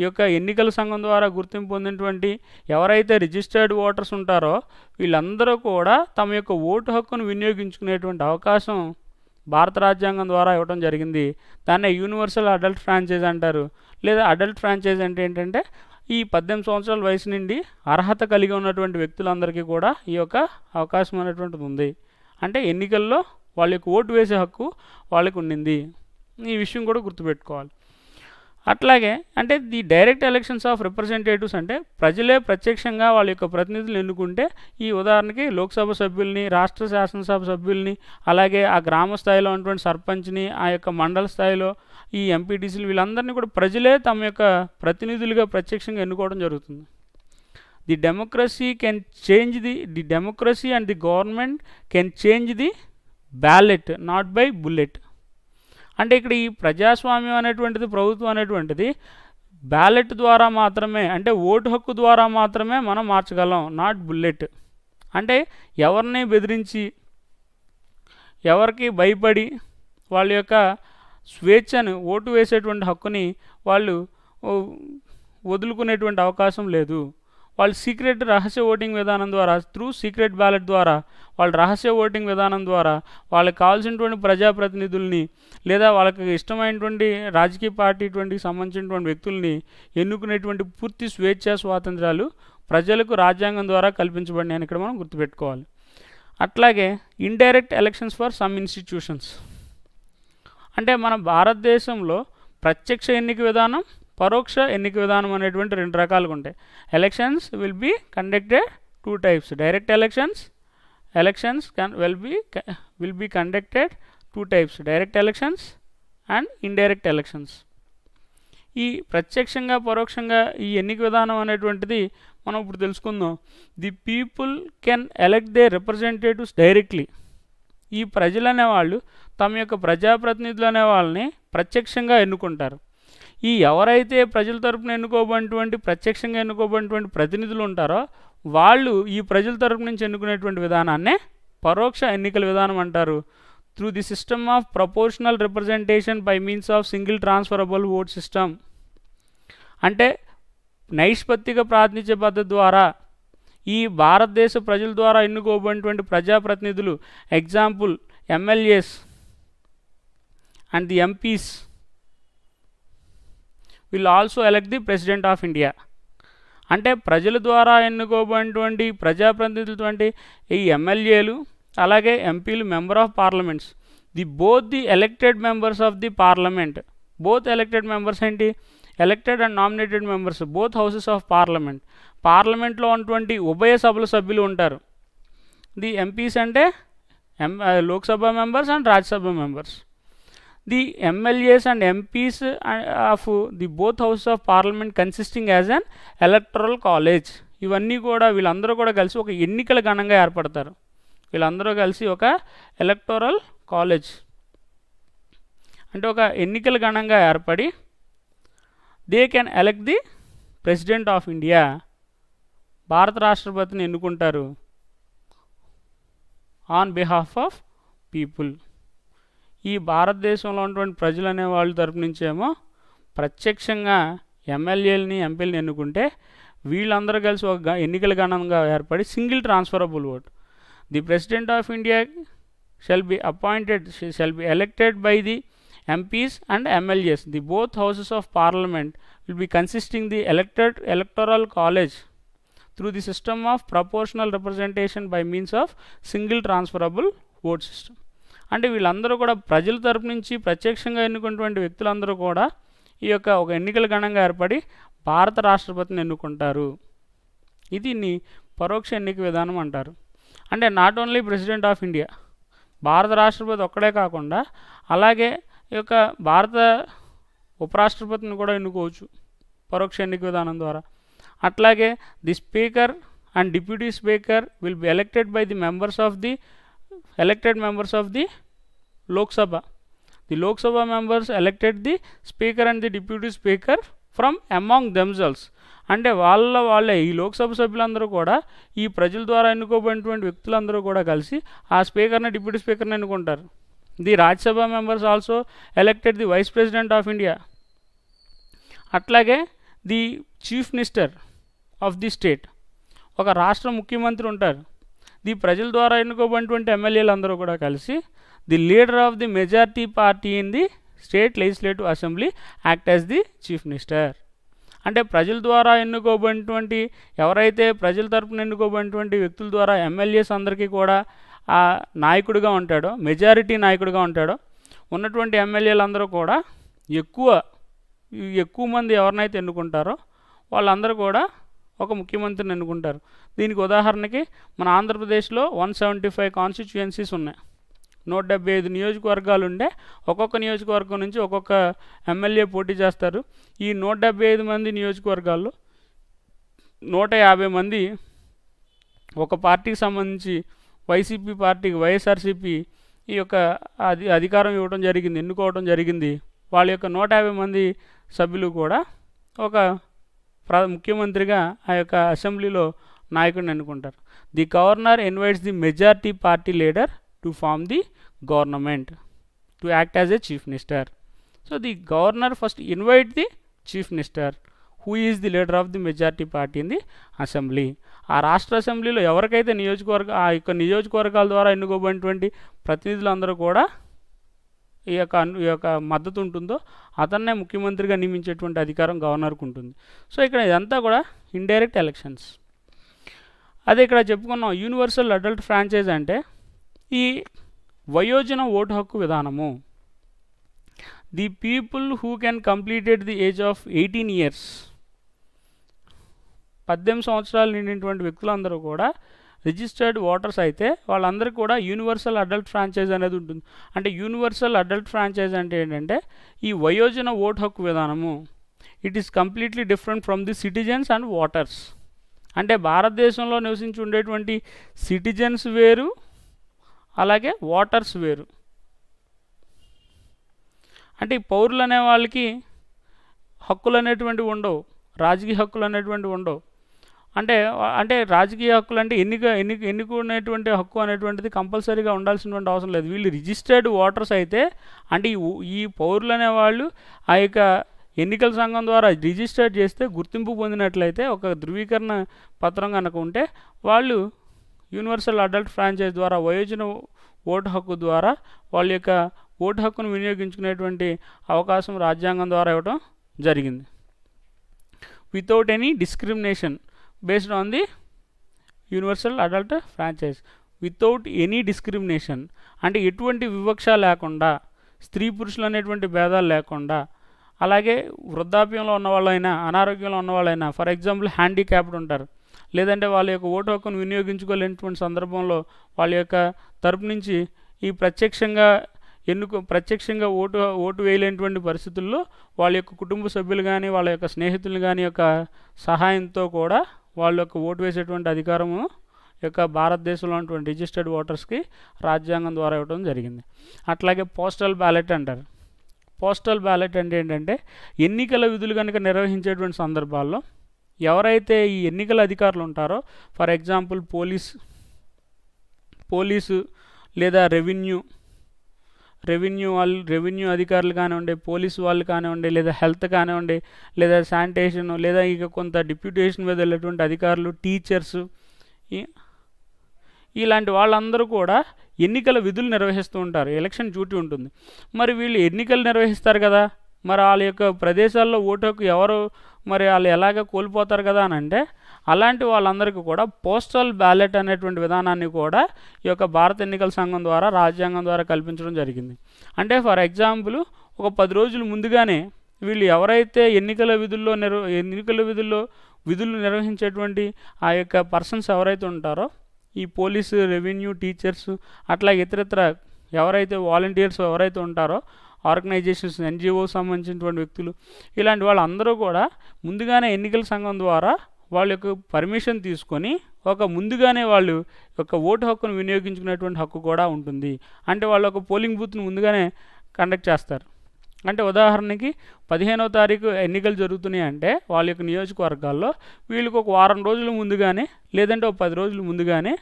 ఈ యొక్క ఎన్నికల సంఘం ద్వారా గుర్తింపు పొందినటువంటి ఎవరైతే రిజిస్టర్డ్ ఓటర్స్ ఉంటారో వీళ్ళందరూ కూడా తమ యొక్క ఓటు హక్కును వినియోగించుకునేటువంటి అవకాశం భారత రాజ్యాంగం ద్వారా ఇవ్వడం జరిగింది. దాన్నే యూనివర్సల్ అడల్ట్ ఫ్రాంచైజ్ అంటారు. లేదా అడల్ట్ ఫ్రాంచైజ్ అంటే ఏంటంటే ఈ 18 సంవత్సరాల వయసు నుండి అర్హత కలిగి ఉన్నటువంటి వ్యక్తులందరికీ కూడా ఈ యొక్క అవకాశం అనేటువంటిది ఉంది. అంటే ఎన్నికల్లో వాళ్ళ యొక్క ఓటు వేసే హక్కు వాళ్ళకు ఉండింది. ఈ విషయం కూడా గుర్తుపెట్టుకోవాలి. అట్లాగే అంటే the direct elections of representatives అంటే ప్రజలే ప్రత్యక్షంగా వాళ్ళ యొక్క ప్రతినిధులు ఎన్నుకుంటే, ఈ ఉదాహరణకి లోక్సభ సభ్యుల్ని, రాష్ట్ర శాసనసభ సభ్యుల్ని, అలాగే ఆ గ్రామ స్థాయిలో ఉన్నటువంటి సర్పంచ్ని, ఆ యొక్క మండల స్థాయిలో ఈ ఎంపీటీసీలు, వీళ్ళందరినీ కూడా ప్రజలే తమ యొక్క ప్రతినిధులుగా ప్రత్యక్షంగా ఎన్నుకోవడం జరుగుతుంది. The democracy can change the democracy and the government can change the ballot not by bullet. అంటే ఇక్కడ ఈ ప్రజాస్వామ్యం అనేటువంటిది, ప్రభుత్వం అనేటువంటిది బ్యాలెట్ ద్వారా మాత్రమే, అంటే ఓటు హక్కు ద్వారా మాత్రమే మనం మార్చగలం, నాట్ బుల్లెట్. అంటే ఎవరిని బెదిరించి, ఎవరికి భయపడి వాళ్ళ యొక్క స్వేచ్ఛను, ఓటు వేసేటువంటి హక్కుని వాళ్ళు వదులుకునేటువంటి అవకాశం లేదు. వాళ్ళు సీక్రెట్ రహస్య ఓటింగ్ విధానం ద్వారా, త్రూ సీక్రెట్ బ్యాలెట్ ద్వారా, వాళ్ళ రహస్య ఓటింగ్ విధానం ద్వారా వాళ్ళకి కావాల్సినటువంటి ప్రజాప్రతినిధుల్ని లేదా వాళ్ళకి ఇష్టమైనటువంటి రాజకీయ పార్టీకి సంబంధించినటువంటి వ్యక్తుల్ని ఎన్నుకునేటువంటి పూర్తి స్వేచ్ఛ స్వాతంత్రాలు ప్రజలకు రాజ్యాంగం ద్వారా కల్పించబడినాయని ఇక్కడ మనం గుర్తుపెట్టుకోవాలి. అట్లాగే indirect elections for some institutions. అంటే మన భారతదేశంలో ప్రత్యక్ష ఎన్నిక విధానం, పరోక్ష ఎన్నిక విధానం అనేటువంటి 2 రకాలుగా ఉంటాయి. Elections will be conducted 2 types. Direct elections will be conducted 2 types. Direct elections and indirect elections. ఈ ప్రత్యక్షంగా పరోక్షంగా ఈ ఎన్నిక విధానం అనేటువంటిది మనం ఇప్పుడు తెలుసుకుందాం. The people can elect they representatives directly. ఈ ప్రజలు అనేవాళ్ళు తమ యొక్క ప్రజాప్రతినిధులు అనే వాళ్ళని ప్రత్యక్షంగా ఎన్నుకుంటారు. ఈ ఎవరైతే ప్రజల తరపున ఎన్నుకోబడినటువంటి, ప్రత్యక్షంగా ఎన్నుకోబడినటువంటి ప్రతినిధులు ఉంటారో వాళ్ళు ఈ ప్రజల తరపు నుంచి ఎన్నుకునేటువంటి విధానాన్నే పరోక్ష ఎన్నికల విధానం అంటారు. Through the system of proportional representation by means of single transferable vote system. అంటే నైష్పత్తిక ప్రాతినిధ్య పద్ధతి ద్వారా ఈ భారతదేశ ప్రజల ద్వారా ఎన్నుకోబడినటువంటి ప్రజాప్రతినిధులు, example MLAs and the MPs will also elect the president of India. అంటే ప్రజల ద్వారా ఎన్నుకోబడినటువంటి ప్రజాప్రతినిధులటువంటి ఈ ఎమ్మెల్యేలు అలాగే ఎంపీలు, member of parliaments, both the elected members of the parliament. Both elected members ఏంటి? Elected and nominated members, both houses of parliament. పార్లమెంట్లో ఉన్నటువంటి ఉభయ సభల సభ్యులు ఉంటారు. ది ఎంపీస్ అంటే Lok Sabha members and Rajya Sabha members. The MLAs and MPs of the both houses of parliament consisting as an electoral college. ఇవన్నీ కూడా వీళ్ళందరూ కూడా కలిసి ఒక ఎన్నికల గణంగా ఏర్పడతారు. వీళ్ళందరూ కలిసి ఒక ఎలక్టోరల్ కాలేజ్ అంటే ఒక ఎన్నికల గణంగా ఏర్పడి they can elect the president of India. భారత రాష్ట్రపతిని ఎన్నుకుంటారు ఆన్ బిహాఫ్ ఆఫ్ పీపుల్. ఈ భారతదేశంలో ఉన్నటువంటి ప్రజలు అనే వాళ్ళ తరపు నుంచేమో ప్రత్యక్షంగా ఎమ్మెల్యేలని, ఎంపీలని ఎన్నుకుంటే వీళ్ళందరూ కలిసి ఒక ఎన్నికల గణంగా ఏర్పడి single transferable vote. The president of India shall be elected by the MPs and MLAs. The both houses of parliament will be consisting the electoral college through the system of proportional representation by means of single transferable vote system. అంటే వీళ్ళందరూ కూడా ప్రజల తరపు నుంచి ప్రత్యక్షంగా ఎన్నుకున్నటువంటి వ్యక్తులందరూ కూడా ఈ యొక్క ఒక ఎన్నికల గణంగా ఏర్పడి భారత రాష్ట్రపతిని ఎన్నుకుంటారు. దీన్ని పరోక్ష ఎన్నిక విధానం అంటారు. అంటే not only president of India, భారత రాష్ట్రపతి ఒక్కడే కాకుండా అలాగే ఈ యొక్క భారత ఉపరాష్ట్రపతిని కూడా ఎన్నుకోవచ్చు పరోక్ష ఎన్నిక విధానం ద్వారా. అట్లాగే the speaker and deputy speaker will be elected by the members of the elected members of the Lok Sabha. The Lok Sabha members elected the speaker and the deputy speaker from among themselves. అంటే వాళ్ళే ఈ లోక్సభ సభ్యులందరూ కూడా ఈ ప్రజల ద్వారా ఎన్నుకోబడినటువంటి వ్యక్తులందరూ కూడా కలిసి ఆ స్పీకర్ని, డిప్యూటీ స్పీకర్ని ఎన్నుకుంటారు. The Rajya Sabha members also elected the vice president of India. అట్లాగే the chief minister of the state, ఒక రాష్ట్ర ముఖ్యమంత్రి ఉంటారు. ది ప్రజల ద్వారా ఎన్నుకోబడినటువంటి ఎమ్మెల్యేలు అందరూ కూడా కలిసి the leader of the majority party in the state legislative assembly act as the chief minister. అంటే ప్రజల ద్వారా ఎన్నుకోబడినటువంటి ఎవరైతే ప్రజల తరపున ఎన్నుకోబడినటువంటి వ్యక్తుల ద్వారా ఎమ్మెల్యేస్ అందరికీ కూడా ఆ నాయకుడిగా ఉంటాడో, మెజారిటీ నాయకుడిగా ఉంటాడో, ఉన్నటువంటి ఎమ్మెల్యేలందరూ కూడా ఎక్కువ మంది ఎవరినైతే ఎన్నుకుంటారో వాళ్ళందరూ కూడా ఒక ముఖ్యమంత్రిని ఎన్నుకుంటారు. దీనికి ఉదాహరణకి మన ఆంధ్రప్రదేశ్లో 175 కాన్స్టిట్యుయెన్సీస్ ఉన్నాయి. 175 నియోజకవర్గాలు ఉండే ఒక్కొక్క నియోజకవర్గం నుంచి ఒక్కొక్క ఎమ్మెల్యే పోటీ చేస్తారు. ఈ 175 మంది నియోజకవర్గాల్లో 150 మంది ఒక పార్టీకి సంబంధించి వైసీపీ పార్టీకి, వైఎస్ఆర్సీపీ ఈ యొక్క అధికారం ఇవ్వడం జరిగింది, ఎన్నుకోవడం జరిగింది. వాళ్ళ యొక్క 150 మంది సభ్యులు కూడా ఒక ముఖ్యమంత్రిగా ఆ యొక్క అసెంబ్లీలో నాయకుడిని ఎన్నుకుంటారు. The governor invites the majority party leader to form the government to act as a chief minister. So the governor first invite the chief minister who is the leader of the majority party in the assembly. ఆ రాష్ట్ర అసెంబ్లీలో ఎవరికైతే ఆ యొక్క నియోజకవర్గాల ద్వారా ఎన్నుకోబడినటువంటి ప్రతినిధులందరూ కూడా ఈ యొక్క మద్దతు ఉంటుందో అతన్నే ముఖ్యమంత్రిగా నియమించేటువంటి అధికారం గవర్నర్కు ఉంటుంది. సో ఇక్కడ ఇదంతా కూడా ఇండైరెక్ట్ ఎలక్షన్స్. అదే ఇక్కడ చెప్పుకున్నాం యూనివర్సల్ అడల్ట్ ఫ్రాంచైజ్ అంటే ఈ వయోజన ఓటు హక్కు విధానము. The people who can completed the age of 18 years, 18 సంవత్సరాలు నిండినటువంటి వ్యక్తులందరూ కూడా రిజిస్టర్డ్ ఓటర్స్ అయితే వాళ్ళందరికీ కూడా యూనివర్సల్ అడల్ట్ ఫ్రాంచైజ్ అనేది ఉంటుంది. అంటే యూనివర్సల్ అడల్ట్ ఫ్రాంచైజ్ అంటే ఏంటంటే ఈ వయోజన ఓటు హక్కు విధానము it is completely different from the citizens and voters. అంటే భారతదేశంలో నివసించి ఉండేటువంటి సిటిజన్స్ వేరు, అలాగే ఓటర్స్ వేరు. అంటే ఈ పౌరులు అనే వాళ్ళకి హక్కులు అనేటువంటివి ఉండవు, రాజకీయ హక్కులు అనేటువంటివి ఉండవు. అంటే రాజకీయ హక్కులు అంటే ఎన్నుకునేటువంటి హక్కు అనేటువంటిది కంపల్సరీగా ఉండాల్సినటువంటి అవసరం లేదు. వీళ్ళు రిజిస్టర్డ్ ఓటర్స్ అయితే అంటే ఈ పౌరులు అనేవాళ్ళు ఆ యొక్క ఎన్నికల సంఘం ద్వారా రిజిస్టర్ చేస్తే గుర్తింపు పొందినట్లయితే ఒక ధృవీకరణ పత్రం కనుక ఉంటే వాళ్ళు యూనివర్సల్ అడల్ట్ ఫ్రాంచైజ్ ద్వారా వయోజన ఓటు హక్కు ద్వారా వాళ్ళ యొక్క ఓటు హక్కును వినియోగించుకునేటువంటి అవకాశం రాజ్యాంగం ద్వారా ఇవ్వడం జరిగింది. Without any discrimination based on the universal adult franchise. Without any discrimination అంటే ఎటువంటి వివక్ష లేకుండా, స్త్రీ పురుషులు అనేటువంటి భేదాలు లేకుండా, అలాగే వృద్ధాప్యంలో ఉన్నవాళ్ళైనా, అనారోగ్యంలో ఉన్నవాళ్ళైనా, ఫర్ ఎగ్జాంపుల్ హ్యాండిక్యాప్డ్ ఉంటారు, లేదంటే వాళ్ళ యొక్క ఓటు హక్కును వినియోగించుకోలేనటువంటి సందర్భంలో వాళ్ళ యొక్క తరపు నుంచి ఈ ప్రత్యక్షంగా ఓటు వేయలేనటువంటి పరిస్థితుల్లో వాళ్ళ యొక్క కుటుంబ సభ్యులు కానీ వాళ్ళ యొక్క స్నేహితులు కానీ యొక్క సహాయంతో కూడా వాళ్ళ యొక్క ఓటు వేసేటువంటి అధికారము యొక్క భారతదేశంలో ఉన్నటువంటి రిజిస్టర్డ్ ఓటర్స్కి రాజ్యాంగం ద్వారా ఇవ్వడం జరిగింది. అట్లాగే పోస్టల్ బ్యాలెట్ అంటారు. పోస్టల్ బ్యాలెట్ అంటే ఏంటంటే ఎన్నికల విధులు కనుక నిర్వహించేటువంటి సందర్భాల్లో ఎవరైతే ఈ ఎన్నికల అధికారులు ఉంటారో, ఫర్ ఎగ్జాంపుల్ పోలీసు లేదా రెవెన్యూ అధికారులు కానివ్వండి, పోలీసు వాళ్ళు కానివ్వండి, లేదా హెల్త్ కానివ్వండి, లేదా శానిటేషన్, లేదా ఇక కొంత డిప్యూటేషన్ మీద వెళ్ళేటువంటి అధికారులు, టీచర్స్, ఇలాంటి వాళ్ళందరూ కూడా ఎన్నికల విధులు నిర్వహిస్తూ ఉంటారు. ఎలక్షన్ డ్యూటీ ఉంటుంది. మరి వీళ్ళు ఎన్నికలు నిర్వహిస్తారు కదా, మరి వాళ్ళ యొక్క ప్రదేశాల్లో ఓటు హక్కు ఎవరు మరి వాళ్ళు ఎలాగ కోల్పోతారు కదా అని అంటే అలాంటి వాళ్ళందరికీ కూడా పోస్టల్ బ్యాలెట్ అనేటువంటి విధానాన్ని కూడా ఈ యొక్క భారత ఎన్నికల సంఘం ద్వారా రాజ్యాంగం ద్వారా కల్పించడం జరిగింది. అంటే ఫర్ ఎగ్జాంపుల్ ఒక 10 రోజులు ముందుగానే వీళ్ళు ఎవరైతే ఎన్నికల విధులు నిర్వహించేటువంటి ఆ యొక్క పర్సన్స్ ఎవరైతే ఉంటారో, ఈ పోలీసు, రెవెన్యూ, టీచర్స్, అట్లా ఇతరత్ర ఎవరైతే వాలంటీర్స్ ఎవరైతే ఉంటారో, ఆర్గనైజేషన్స్, ఎన్జిఓ సంబంధించినటువంటి వ్యక్తులు, ఇలాంటి వాళ్ళందరూ కూడా ముందుగానే ఎన్నికల సంఘం ద్వారా వాళ్ళ యొక్క పర్మిషన్ తీసుకొని ముందుగానే వాళ్ళు యొక్క ఓటు హక్కును వినియోగించుకునేటువంటి హక్కు కూడా ఉంటుంది. అంటే వాళ్ళు ఒక పోలింగ్ బూత్ను ముందుగానే కండక్ట్ చేస్తారు. అంటే ఉదాహరణకి 15వ తారీఖు ఎన్నికలు జరుగుతున్నాయి అంటే వాళ్ళ యొక్క నియోజకవర్గాల్లో వీళ్ళకి ఒక వారం రోజుల ముందుగానే, లేదంటే ఒక 10 రోజుల ముందుగానే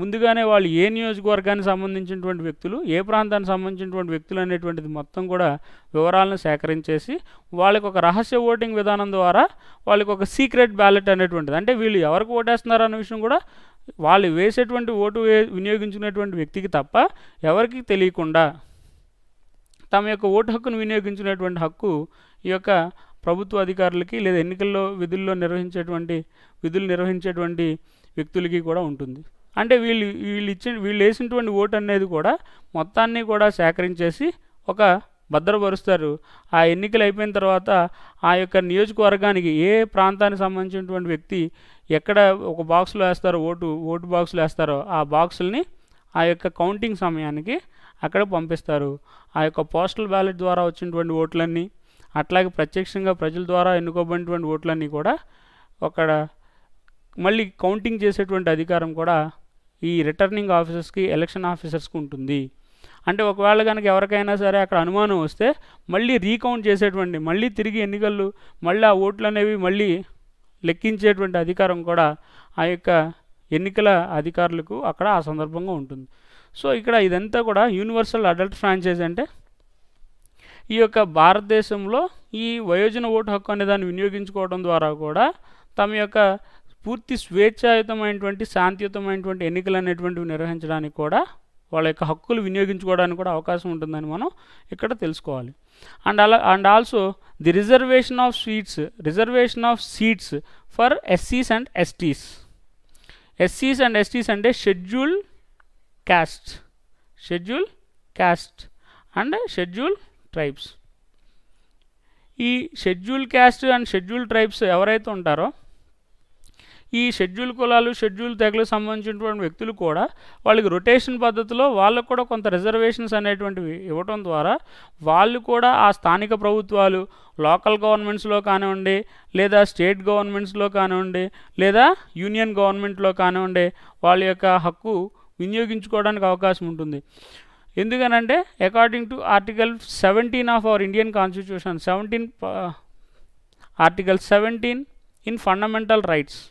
ముందుగానే వాళ్ళు ఏ నియోజకవర్గానికి సంబంధించినటువంటి వ్యక్తులు, ఏ ప్రాంతానికి సంబంధించినటువంటి వ్యక్తులు అనేటువంటిది మొత్తం కూడా వివరాలను సేకరించేసి వాళ్ళకి ఒక రహస్య ఓటింగ్ విధానం ద్వారా వాళ్ళకి ఒక సీక్రెట్ బ్యాలెట్ అనేటువంటిది, అంటే వీళ్ళు ఎవరికి ఓటేస్తున్నారు అన్న విషయం కూడా వాళ్ళు వేసేటువంటి ఓటు వినియోగించుకునేటువంటి వ్యక్తికి తప్ప ఎవరికి తెలియకుండా తమ యొక్క ఓటు హక్కును వినియోగించుకునేటువంటి హక్కు ఈ యొక్క ప్రభుత్వ అధికారులకి లేదా ఎన్నికల్లో విధులు నిర్వహించేటువంటి వ్యక్తులకి కూడా ఉంటుంది. అంటే వీళ్ళు వేసినటువంటి ఓటు అనేది కూడా మొత్తాన్ని కూడా సేకరించేసి ఒక భద్రపరుస్తారు. ఆ ఎన్నికలు అయిపోయిన తర్వాత ఆ యొక్క నియోజకవర్గానికి ఏ ప్రాంతానికి సంబంధించినటువంటి వ్యక్తి ఎక్కడ ఒక బాక్స్లో వేస్తారో ఓటు బాక్సులు వేస్తారో ఆ బాక్సుల్ని ఆ యొక్క కౌంటింగ్ సమయానికి అక్కడ పంపిస్తారు. ఆ యొక్క పోస్టల్ బ్యాలెట్ ద్వారా వచ్చినటువంటి ఓట్లన్నీ, అట్లాగే ప్రత్యక్షంగా ప్రజల ద్వారా ఎన్నుకోబడినటువంటి ఓట్లన్నీ కూడా అక్కడ మళ్ళీ కౌంటింగ్ చేసేటువంటి అధికారం కూడా ఈ రిటర్నింగ్ ఆఫీసర్స్కి, ఎలక్షన్ ఆఫీసర్స్కి ఉంటుంది. అంటే ఒకవేళ కనుక ఎవరికైనా సరే అక్కడ అనుమానం వస్తే మళ్ళీ రీకౌంట్ చేసేటువంటి, మళ్ళీ తిరిగి ఎన్నికలు, మళ్ళీ ఆ ఓట్లు అనేవి మళ్ళీ లెక్కించేటువంటి అధికారం కూడా ఆ యొక్క ఎన్నికల అధికారులకు అక్కడ ఆ సందర్భంగా ఉంటుంది. సో ఇక్కడ ఇదంతా కూడా యూనివర్సల్ అడల్ట్ ఫ్రాంచైజ్ అంటే ఈ యొక్క భారతదేశంలో ఈ వయోజన ఓటు హక్కు అనే దాన్ని వినియోగించుకోవడం ద్వారా కూడా తమ యొక్క పూర్తి స్వేచ్ఛాయుతమైనటువంటి, శాంతియుతమైనటువంటి ఎన్నికలు అనేటువంటివి నిర్వహించడానికి కూడా వాళ్ళ యొక్క హక్కులు వినియోగించుకోవడానికి కూడా అవకాశం ఉంటుందని మనం ఇక్కడ తెలుసుకోవాలి. And also the reservation of seats for ఎస్సీస్ అండ్ ఎస్టీస్. ఎస్సీస్ అండ్ ఎస్టీస్ అంటే schedule caste and schedule tribes. ఈ schedule caste and schedule tribes ఎవరైతే ఉంటారో ఈ షెడ్యూల్ కులాలు, షెడ్యూల్ తెగలకు సంబంధించినటువంటి వ్యక్తులు కూడా వాళ్ళకి రొటేషన్ పద్ధతిలో వాళ్ళకు కూడా కొంత రిజర్వేషన్స్ అనేటువంటివి ఇవ్వటం ద్వారా వాళ్ళు కూడా ఆ స్థానిక ప్రభుత్వాలు, లోకల్ గవర్నమెంట్స్లో కానివ్వండి, లేదా స్టేట్ గవర్నమెంట్స్లో కానివ్వండి, లేదా యూనియన్ గవర్నమెంట్లో కానివ్వండి, వాళ్ళ యొక్క హక్కు వినియోగించుకోవడానికి అవకాశం ఉంటుంది. ఎందుకనంటే according to article 17 of our Indian constitution, article 17 in fundamental rights,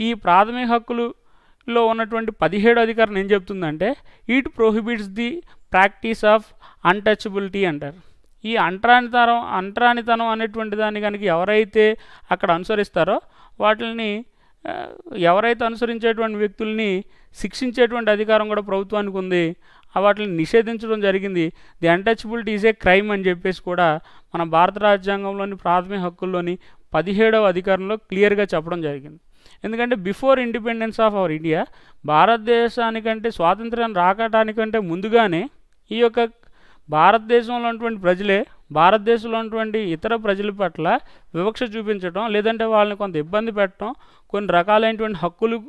ఈ ప్రాథమిక హక్కులలో ఉన్నటువంటి 17 అధికారం ఏం చెప్తుందంటే it prohibits the practice of untouchability అంటారు. ఈ అంటరానితనం అనేటువంటి దాన్ని కనుక ఎవరైతే అక్కడ అనుసరిస్తారో వాటిని ఎవరైతే అనుసరించేటువంటి వ్యక్తుల్ని శిక్షించేటువంటి అధికారం కూడా ప్రభుత్వానికి ఉంది. వాటిని నిషేధించడం జరిగింది. The untouchability is a crime అని చెప్పేసి కూడా మన భారత రాజ్యాంగంలోని ప్రాథమిక హక్కుల్లోని 17వ అధికారంలో క్లియర్గా చెప్పడం జరిగింది. ఎందుకంటే before independence of our India, భారతదేశానికంటే స్వాతంత్ర్యం రాకటానికంటే ముందుగానే ఈ యొక్క భారతదేశంలో ఉన్నటువంటి ప్రజలే భారతదేశంలో ఉన్నటువంటి ఇతర ప్రజల పట్ల వివక్ష చూపించడం, లేదంటే వాళ్ళని కొంత ఇబ్బంది పెట్టడం, కొన్ని రకాలైనటువంటి హక్కులు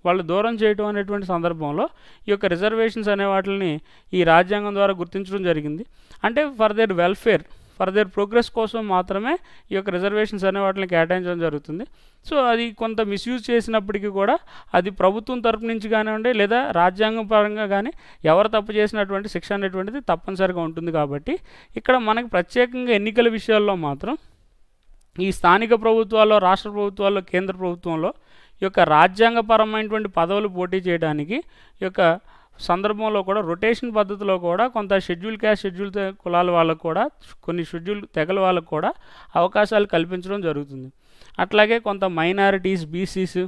వాళ్ళు దూరం చేయడం అనేటువంటి సందర్భంలో ఈ యొక్క రిజర్వేషన్స్ అనే వాటిని ఈ రాజ్యాంగం ద్వారా గుర్తించడం జరిగింది. అంటే for their welfare, for their progress కోసం మాత్రమే ఈ యొక్క రిజర్వేషన్స్ అనే వాటిని కేటాయించడం జరుగుతుంది. సో అది కొంత మిస్యూజ్ చేసినప్పటికీ కూడా అది ప్రభుత్వం తరపు నుంచి కానివ్వండి, లేదా రాజ్యాంగం పరంగా కానీ ఎవరు తప్పు చేసినటువంటి శిక్ష అనేటువంటిది తప్పనిసరిగా ఉంటుంది. కాబట్టి ఇక్కడ మనకి ప్రత్యేకంగా ఎన్నికల విషయాల్లో మాత్రం ఈ స్థానిక ప్రభుత్వాల్లో, రాష్ట్ర ప్రభుత్వాల్లో, కేంద్ర ప్రభుత్వంలో ఈ యొక్క రాజ్యాంగపరమైనటువంటి పదవులు పోటీ చేయడానికి ఈ యొక్క సందర్భంలో కూడా రొటేషన్ పద్ధతిలో కూడా కొంత షెడ్యూల్ క్యాస్ట్, షెడ్యూల్ కులాల వాళ్ళకు కూడా, కొన్ని షెడ్యూల్ తెగల వాళ్ళకు కూడా అవకాశాలు కల్పించడం జరుగుతుంది. అట్లాగే కొంత మైనారిటీస్, బీసీస్,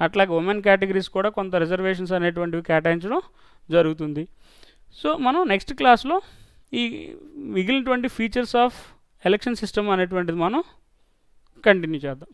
అట్లాగే ఉమెన్ కేటగిరీస్ కూడా కొంత రిజర్వేషన్స్ అనేటువంటివి కేటాయించడం జరుగుతుంది. సో మనం నెక్స్ట్ క్లాస్లో ఈ మిగిలినటువంటి ఫీచర్స్ ఆఫ్ ఎలక్షన్ సిస్టమ్ అనేటువంటిది మనం కంటిన్యూ చేద్దాం.